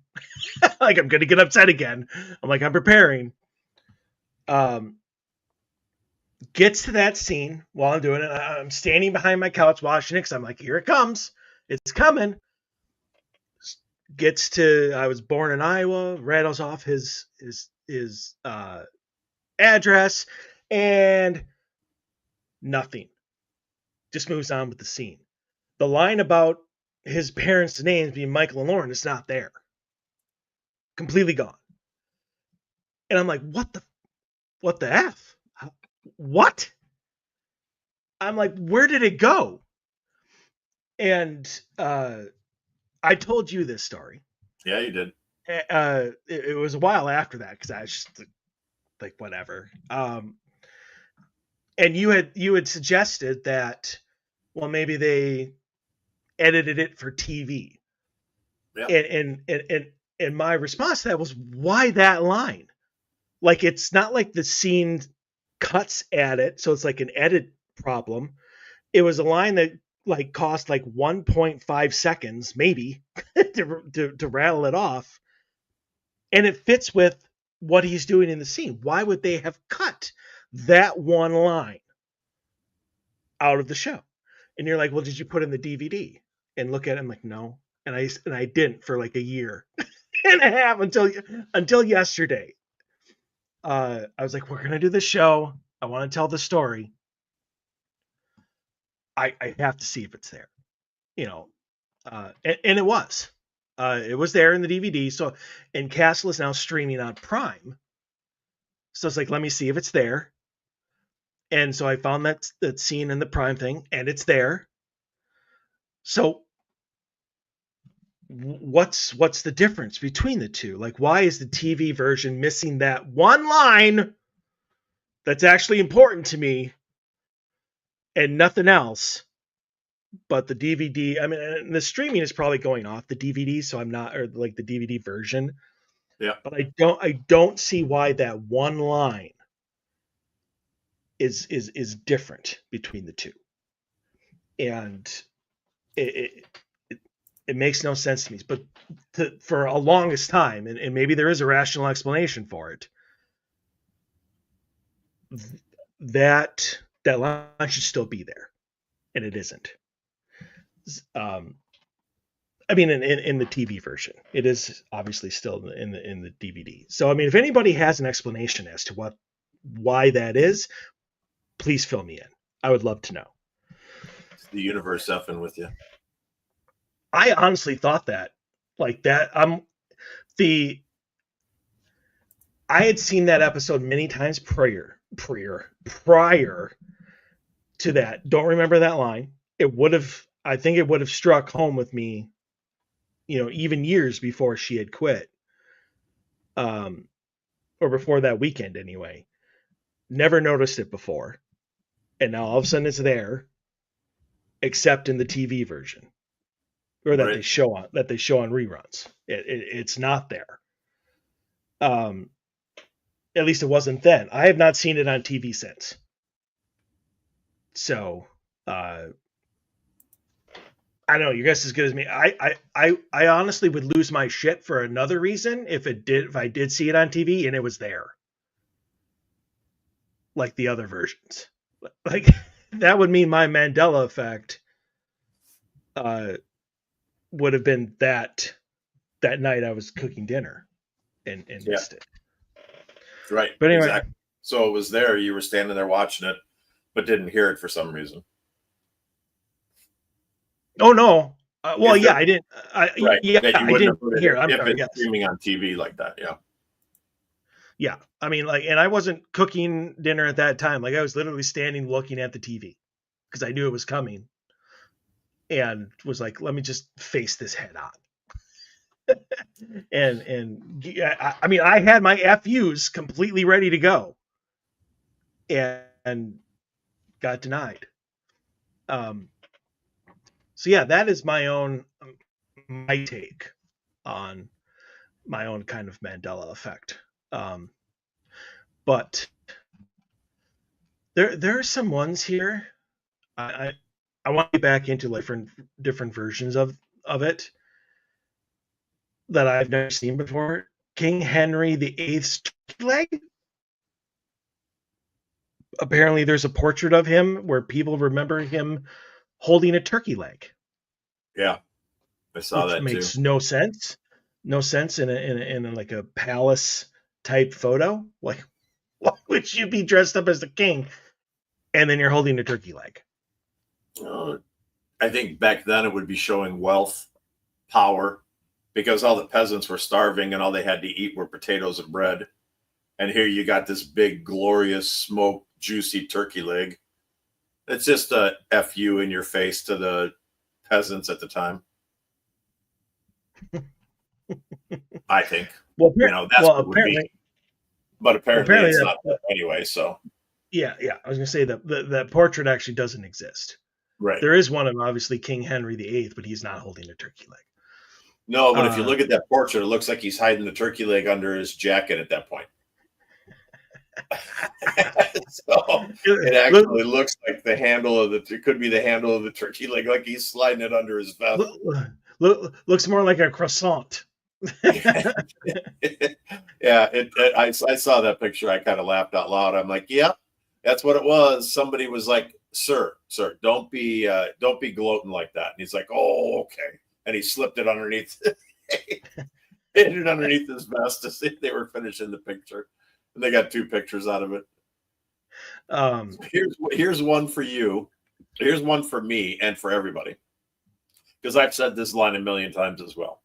Like, I'm going to get upset again. I'm like, I'm preparing. Gets to that scene while I'm doing it. I'm standing behind my couch watching it because I'm like, here it comes. It's coming. Gets to, I was born in Iowa, rattles off his address, and nothing. Just moves on with the scene. The line about his parents' names being Michael and Lauren is not there. Completely gone. And I'm like, what the F? What? I'm like, where did it go? And I told you this story. Yeah, you did. It was a while after that, because I was just like, whatever. And you had suggested that, well, maybe they edited it for TV. Yeah. And my response to that was, why that line? Like, it's not like the scene cuts at it, so it's like an edit problem. It was a line that like cost like 1.5 seconds maybe to rattle it off, and it fits with what he's doing in the scene. Why would they have cut that one line out of the show? And you're like, well, did you put in the DVD and look at it? I'm like, no. And I didn't for like a year and a half until yesterday. I was like, we're gonna do this show. I want to tell the story. I have to see if it's there, and it was. It was there in the DVD. So, and Castle is now streaming on Prime. So it's like, let me see if it's there. And so I found that scene in the Prime thing, and it's there. So what's the difference between the two? Like, why is the TV version missing that one line that's actually important to me and nothing else? But the DVD, I mean, the streaming is probably going off the DVD, so I'm not, or like the DVD version. Yeah. But I don't see why that one line is different between the two. And it makes no sense to me. But for a longest time, and maybe there is a rational explanation for it, that line should still be there, and it isn't. I mean, in the TV version, it is obviously still in the DVD. So, I mean, if anybody has an explanation as to why that is, please fill me in. I would love to know. It's the universe effing with you. I honestly thought that, like that. I had seen that episode many times prior to that. Don't remember that line. I think it would have struck home with me, even years before she had quit, or before that weekend anyway. Never noticed it before, and now all of a sudden it's there, except in the TV version, or that Right. they show on reruns. It's not there. At least it wasn't then. I have not seen it on TV since. So, I don't know. Your guess is as good as me. I honestly would lose my shit for another reason if I did see it on TV and it was there, like the other versions. Like, that would mean my Mandela effect would have been that night I was cooking dinner and missed it. Right. But anyway, exactly. So it was there. You were standing there watching it, but didn't hear it for some reason. oh no. Well, yeah, I didn't. Right. Yeah, that you I wouldn't didn't have heard hear. it I'm if sorry. it's Yes. streaming on TV like that. Yeah. Yeah. I mean, like, and I wasn't cooking dinner at that time. Like, I was literally standing looking at the TV because I knew it was coming, and was like, let me just face this head on. I mean, I had my FUs completely ready to go, and got denied. Um, so yeah, that is my take on my own kind of Mandela effect. Um, but there are some ones here. I I want to get back into like different versions of it that I've never seen before. King Henry VIII's turkey leg. Apparently, there's a portrait of him where people remember him holding a turkey leg, Yeah, I saw which that too. makes no sense. No sense in a like a palace type photo. Like, why would you be dressed up as the king and then you're holding a turkey leg? Uh, I think back then it would be showing wealth, power, because all the peasants were starving and all they had to eat were potatoes and bread. And here you got this big, glorious, smoked, juicy turkey leg. It's just a fu in your face to the peasants at the time. I think, Well, that's what it would be. But apparently, apparently it's not that anyway. So, yeah. I was gonna say that that portrait actually doesn't exist. right. There is one of obviously King Henry VIII, but he's not holding a turkey leg. No, but if you look at that portrait, it looks like he's hiding the turkey leg under his jacket at that point. So it actually looks like the handle of it could be the handle of the turkey leg, like he's sliding it under his vest. Looks more like a croissant. Yeah, I saw that picture. I kind of laughed out loud. I'm like, yep, that's what it was. Somebody was like, sir, don't be gloating like that. And he's like, oh, okay. And he slipped it underneath, hid it underneath his vest to see if they were finishing the picture. And they got 2 pictures out of it. So here's one for you. Here's one for me and for everybody, because I've said this line a million times as well.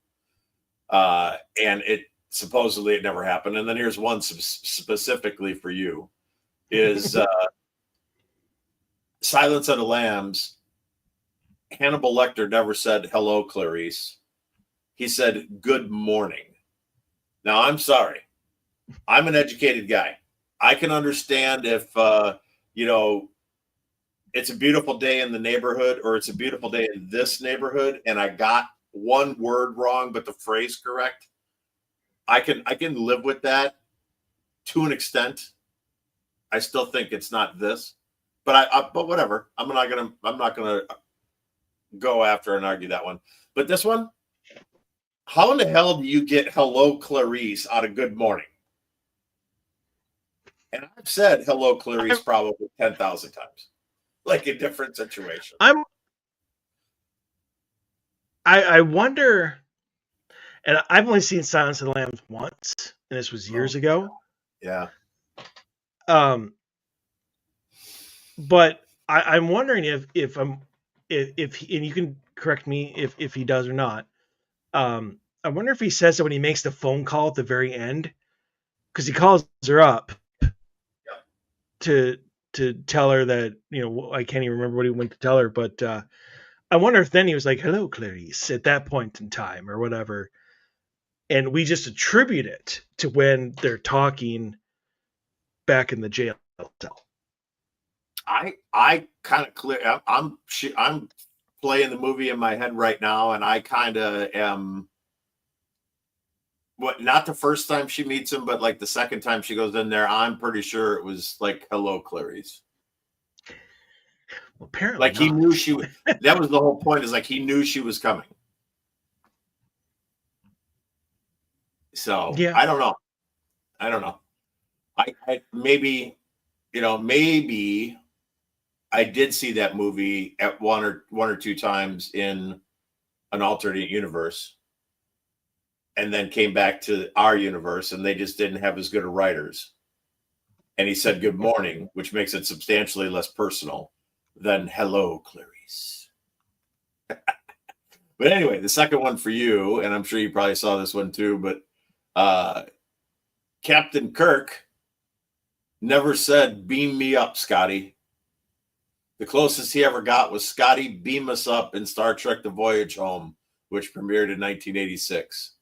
And it supposedly it never happened. And then here's one specifically for you: is Silence of the Lambs. Hannibal Lecter never said hello, Clarice. He said good morning. Now I'm sorry. I'm an educated guy. I can understand if it's a beautiful day in the neighborhood, or it's a beautiful day in this neighborhood, and I got one word wrong but the phrase correct. I can live with that to an extent. I still think it's not this, but but whatever. I'm not gonna go after and argue that one. But this one, how in the hell do you get hello, Clarice out of good morning? And I've said hello, Clarice probably 10,000 times, like in different situations. I wonder, and I've only seen Silence of the Lambs once, and this was years ago. Yeah. But I'm wondering if and you can correct me if he does or not. I wonder if he says that when he makes the phone call at the very end, because he calls her up to tell her that, I can't even remember what he went to tell her, but I wonder if then he was like, hello, Clarice, at that point in time or whatever. And we just attribute it to when they're talking back in the jail cell. I kind of clear. I'm playing the movie in my head right now, and I kind of am. Not the first time she meets him, but like the second time she goes in there, I'm pretty sure it was like, hello, Clarice. Well, apparently like he knew she was. That was the whole point, is like he knew she was coming. So yeah. I don't know. I maybe, maybe I did see that movie at one or two times in an alternate universe, and then came back to our universe, and they just didn't have as good of writers. And he said good morning, which makes it substantially less personal than hello, Clarice. But anyway, the second one for you, and I'm sure you probably saw this one too, but Captain Kirk never said, beam me up, Scotty. The closest he ever got was Scotty, beam us up in Star Trek The Voyage Home, which premiered in 1986.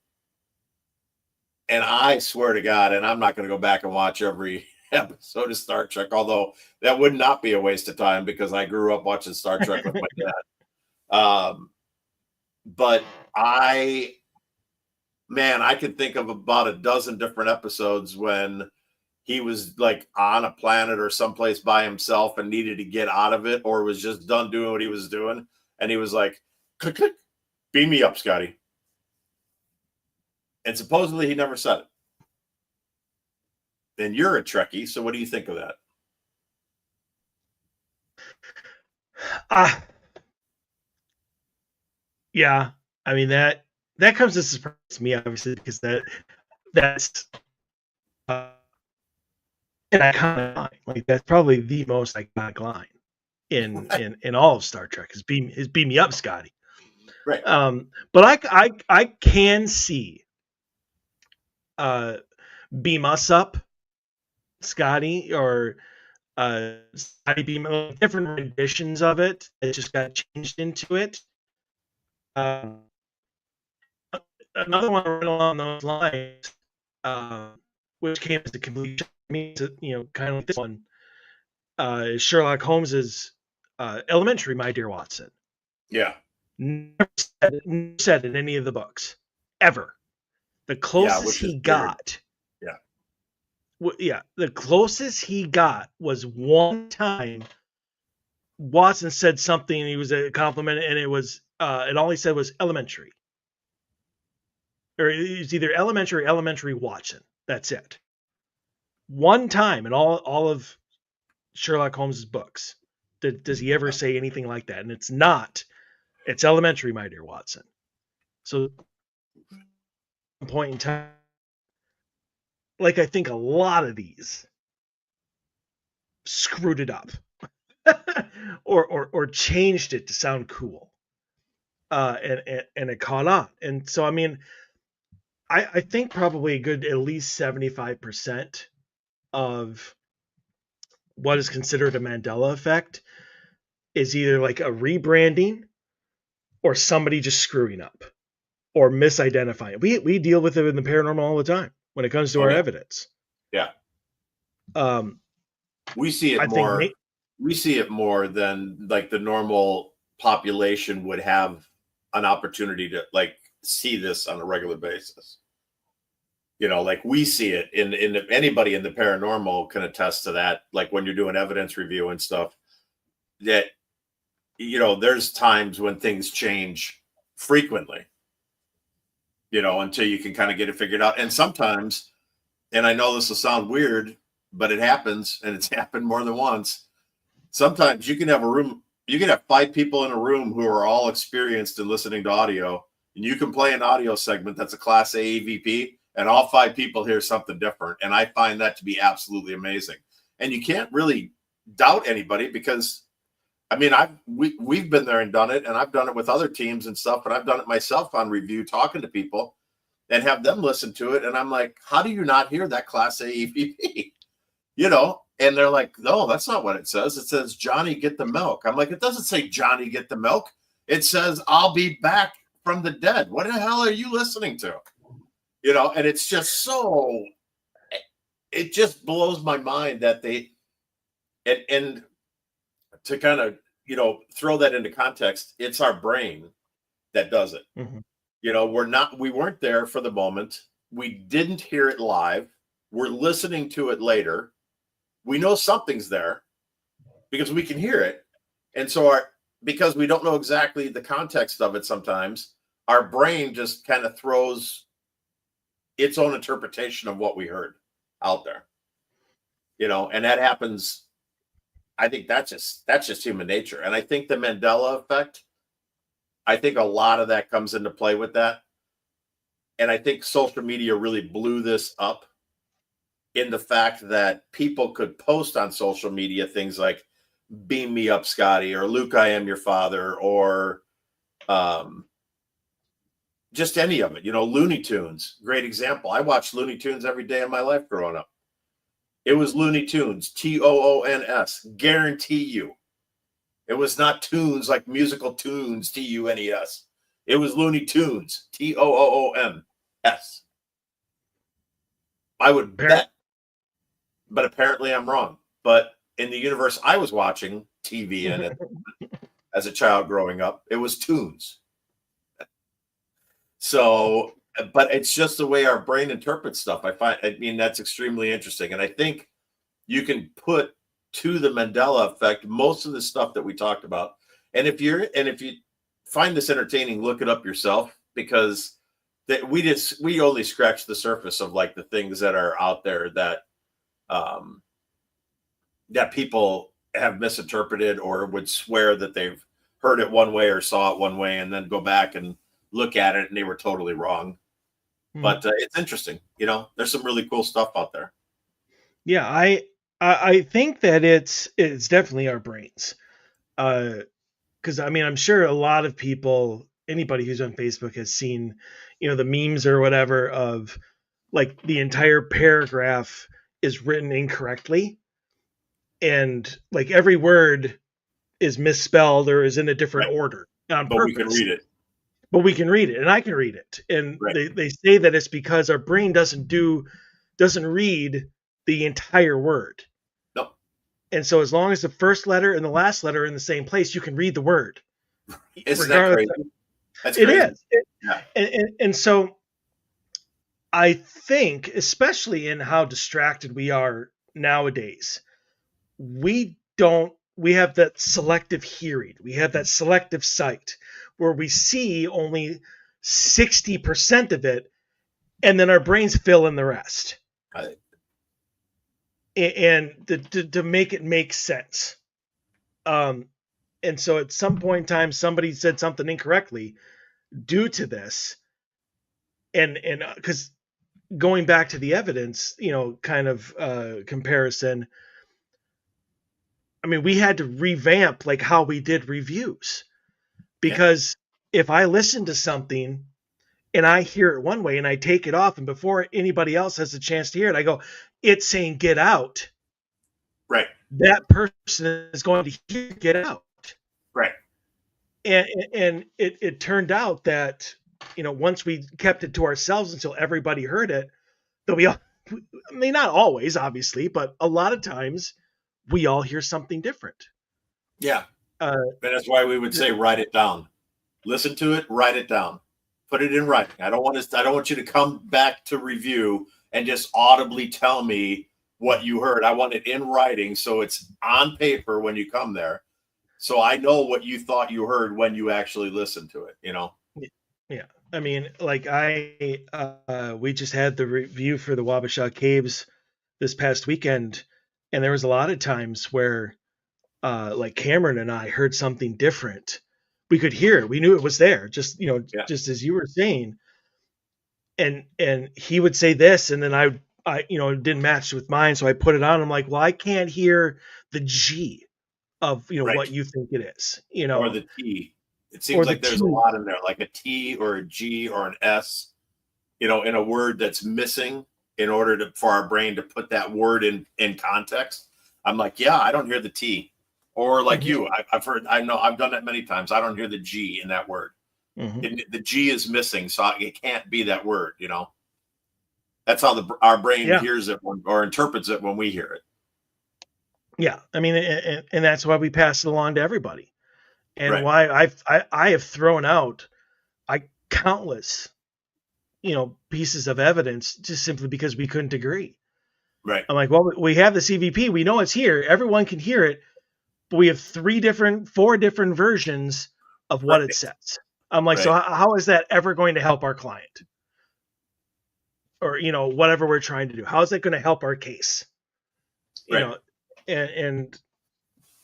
And I swear to God, and I'm not going to go back and watch every episode of Star Trek, although that would not be a waste of time because I grew up watching Star Trek with my dad. But I can think of about a dozen different episodes when he was like on a planet or someplace by himself and needed to get out of it, or was just done doing what he was doing. And he was like, click, click, beam me up, Scotty. And supposedly he never said it. And you're a Trekkie, so what do you think of that? Yeah, I mean that comes as a surprise to me, obviously, because that's an iconic line. Like that's probably the most iconic line in all of Star Trek is beam me up, Scotty. Right. But I can see beam us up, Scotty, or Scotty beam, different renditions of it. It just got changed into it. Another one right along those lines, which came as a complete me to kind of like this one, is Sherlock Holmes's Elementary, My Dear Watson. Yeah. Never said in any of the books ever. The closest he got, the closest he got was one time Watson said something, he was a compliment, and it was and all he said was elementary. Or it was either elementary or elementary Watson. That's it. One time in all of Sherlock Holmes's books does he ever say anything like that, and it's elementary, my dear Watson. So at one point in time, like I think a lot of these screwed it up or changed it to sound cool, and it caught on. And so I mean, I think probably a good at least 75% of what is considered a Mandela effect is either like a rebranding or somebody just screwing up or misidentifying. We deal with it in the paranormal all the time when it comes to our evidence. Yeah. We see it more than like the normal population would have an opportunity to like see this on a regular basis. Like we see it in anybody in the paranormal can attest to that. Like when you're doing evidence review and stuff, that there's times when things change frequently, until you can kind of get it figured out. And sometimes, and I know this will sound weird, but it happens, and it's happened more than once. Sometimes you can have 5 people in a room who are all experienced in listening to audio, and you can play an audio segment that's a Class A EVP, and all 5 people hear something different. And I find that to be absolutely amazing. And you can't really doubt anybody because, I mean, we've been there and done it, and I've done it with other teams and stuff, and I've done it myself on review, talking to people and have them listen to it. And I'm like, how do you not hear that Class A EVP? And they're like, no, that's not what it says. It says, Johnny, get the milk. I'm like, it doesn't say Johnny, get the milk. It says, I'll be back from the dead. What the hell are you listening to? And it's just it just blows my mind that they, and to kind of, throw that into context, it's our brain that does it. Mm-hmm. We weren't there for the moment. We didn't hear it live. We're listening to it later. We know something's there because we can hear it. And so because we don't know exactly the context of it sometimes, our brain just kind of throws its own interpretation of what we heard out there. And that happens. I think that's just human nature. And I think the Mandela effect, I think a lot of that comes into play with that. And I think social media really blew this up in the fact that people could post on social media things like beam me up, Scotty, or Luke, I am your father, or just any of it. Looney Tunes, great example. I watched Looney Tunes every day of my life growing up. It was Looney Tunes, Toons, guarantee you. It was not tunes like musical tunes, Tunes. It was Looney Tunes, Toons. I would Apparently. bet, but apparently I'm wrong. But in the universe I was watching TV in it as a child growing up, it was tunes. So, but it's just the way our brain interprets stuff. I mean, that's extremely interesting. And I think you can put to the Mandela effect most of the stuff that we talked about. And if you find this entertaining, look it up yourself, because that we only scratch the surface of like the things that are out there that um that people have misinterpreted or would swear that they've heard it one way or saw it one way and then go back and look at it and they were totally wrong. But it's interesting, there's some really cool stuff out there. Yeah, I think that it's definitely our brains. Because I mean, I'm sure a lot of people, anybody who's on Facebook has seen, the memes or whatever of like the entire paragraph is written incorrectly, and like every word is misspelled or is in a different Right. order on But we can purpose. read it. But we can read it, and I can read it. And Right. they say that it's because our brain doesn't read the entire word. No. And so as long as the first letter and the last letter are in the same place, you can read the word. Isn't that crazy? That's It crazy. is. Yeah. And so I think, especially in how distracted we are nowadays, we have that selective hearing, we have that selective sight where we see only 60% of it, and then our brains fill in the rest. And to make it make sense. And so at some point in time, somebody said something incorrectly due to this. And because going back to the evidence, kind of comparison, I mean, we had to revamp like how we did reviews, because if I listen to something and I hear it one way and I take it off, and before anybody else has a chance to hear it, I go, it's saying get out. Right. That person is going to hear get out. Right. And it turned out that, once we kept it to ourselves until everybody heard it, that I mean, not always, obviously, but a lot of times we all hear something different. Yeah. And that's why we would say, write it down. Listen to it, write it down. Put it in writing. I don't want you to come back to review and just audibly tell me what you heard. I want it in writing, so it's on paper when you come there, so I know what you thought you heard when you actually listened to it. Yeah, I mean, like we just had the review for the Wabasha Caves this past weekend, and there was a lot of times where like Cameron and I heard something different. We could hear it. We knew it was there, just just as you were saying. And he would say this, and then I it didn't match with mine, so I put it on. I'm like, well, I can't hear the G of Right. what you think it is, or the T. It seems like there's a lot in there, like a T or a G or an S, in a word that's missing in order for our brain to put that word in context. I'm like, yeah, I don't hear the T. Or like you, I've done that many times. I don't hear the G in that word. The G is missing, so it can't be that word. That's how our brain hears it or interprets it when we hear it. Yeah, I mean, and that's why we pass it along to everybody, and Right. why I have thrown out countless pieces of evidence just simply because we couldn't agree. Right. I'm like, well, we have the CVP, we know it's here, everyone can hear it, but we have 4 different versions of what it says. I'm like, so how is that ever going to help our client? Or, whatever we're trying to do. How is that going to help our case? And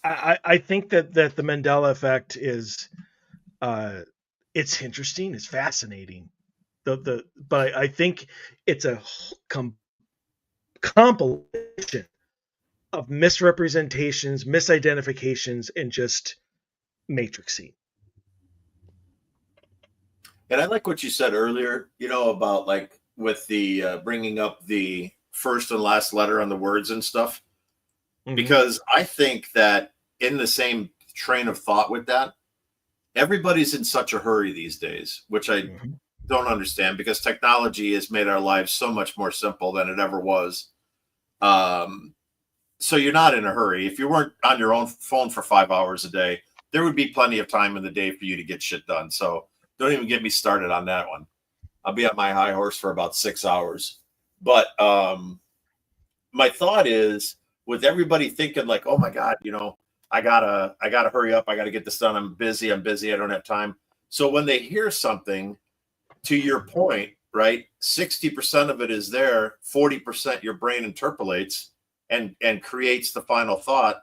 I think that the Mandela effect is, it's interesting, it's fascinating. But I think it's a compilation of misrepresentations, misidentifications, and just matrixing. And I like what you said earlier, about like with the bringing up the first and last letter on the words and stuff, because I think that in the same train of thought with that, everybody's in such a hurry these days, which I don't understand, because technology has made our lives so much more simple than it ever was. So you're not in a hurry. If you weren't on your own phone for 5 hours a day, there would be plenty of time in the day for you to get shit done. So don't even get me started on that one. I'll be on my high horse for about 6 hours. But my thought is, with everybody thinking like, oh my God, I gotta hurry up. I gotta get this done. I'm busy. I don't have time. So when they hear something, to your point, right, 60% of it is there, 40% your brain interpolates and creates the final thought.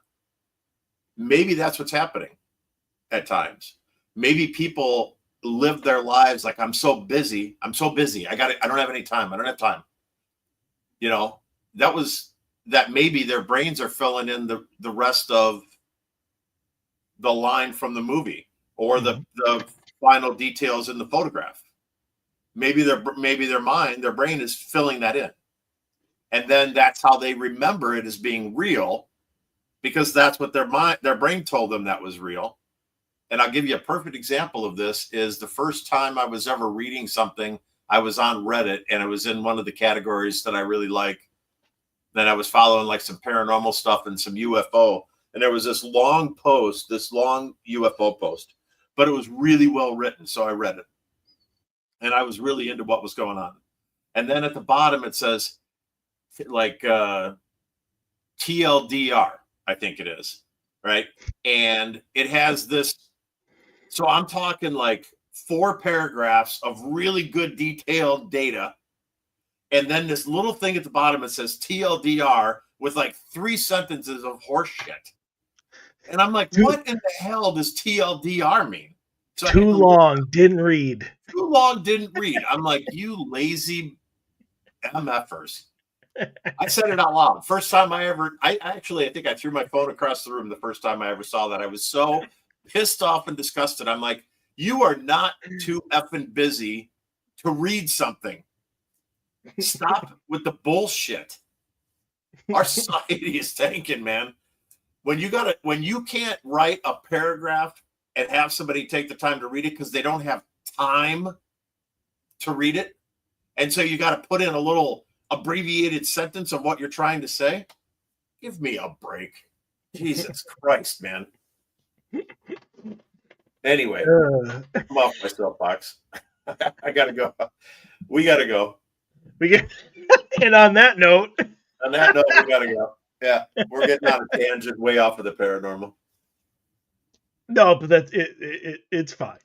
Maybe that's what's happening at times. Maybe people live their lives like, I'm so busy. I don't have any time. I don't have time. That maybe their brains are filling in the rest of the line from the movie, or the final details in the photograph. Maybe their brain is filling that in. And then that's how they remember it as being real, because that's what their brain told them that was real. And I'll give you a perfect example of this. Is the first time I was ever reading something, I was on Reddit, and it was in one of the categories that I really like. Then I was following like some paranormal stuff and some UFO. And there was this long UFO post, but it was really well written. So I read it, and I was really into what was going on. And then at the bottom, it says like TLDR, I think it is, right? And it has this. So I'm talking like 4 paragraphs of really good detailed data. And then this little thing at the bottom, it says TLDR with like 3 sentences of horse shit. And I'm like, what in the hell does TLDR mean? So too long, didn't read. Too long, didn't read. I'm like, you lazy MFers. I said it out loud. First time I think I threw my phone across the room the first time I ever saw that. I was so pissed off and disgusted. I'm like, you are not too effing busy to read something. Stop with the bullshit. Our society is tanking, man. When you can't write a paragraph and have somebody take the time to read it because they don't have time to read it, and so you got to put in a little abbreviated sentence of what you're trying to say. Give me a break. Jesus Christ, man. Anyway, I'm off my soapbox. I gotta go. We gotta go. And on that note, we gotta go. Yeah, we're getting on a tangent way off of the paranormal. No, but that's it. It's fine.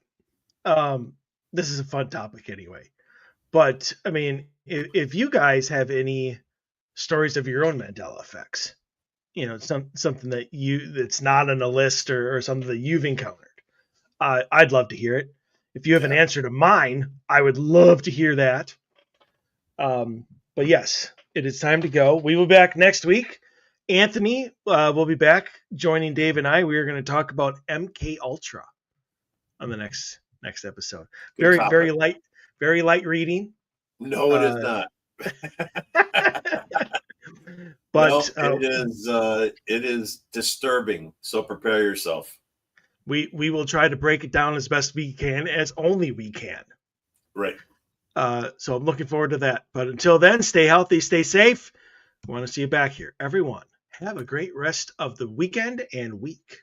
This is a fun topic anyway. But I mean, if you guys have any stories of your own Mandela effects, something that's not on a list or something that you've encountered, I'd love to hear it. If you have an answer to mine, I would love to hear that. But yes, it is time to go. We will be back next week. Anthony will be back joining Dave and I. We are going to talk about MK Ultra on the next episode. Very light reading. No, it is not. But it is disturbing. So prepare yourself. We will try to break it down as best we can, as only we can. Right. So I'm looking forward to that. But until then, stay healthy, stay safe. I want to see you back here. Everyone, have a great rest of the weekend and week.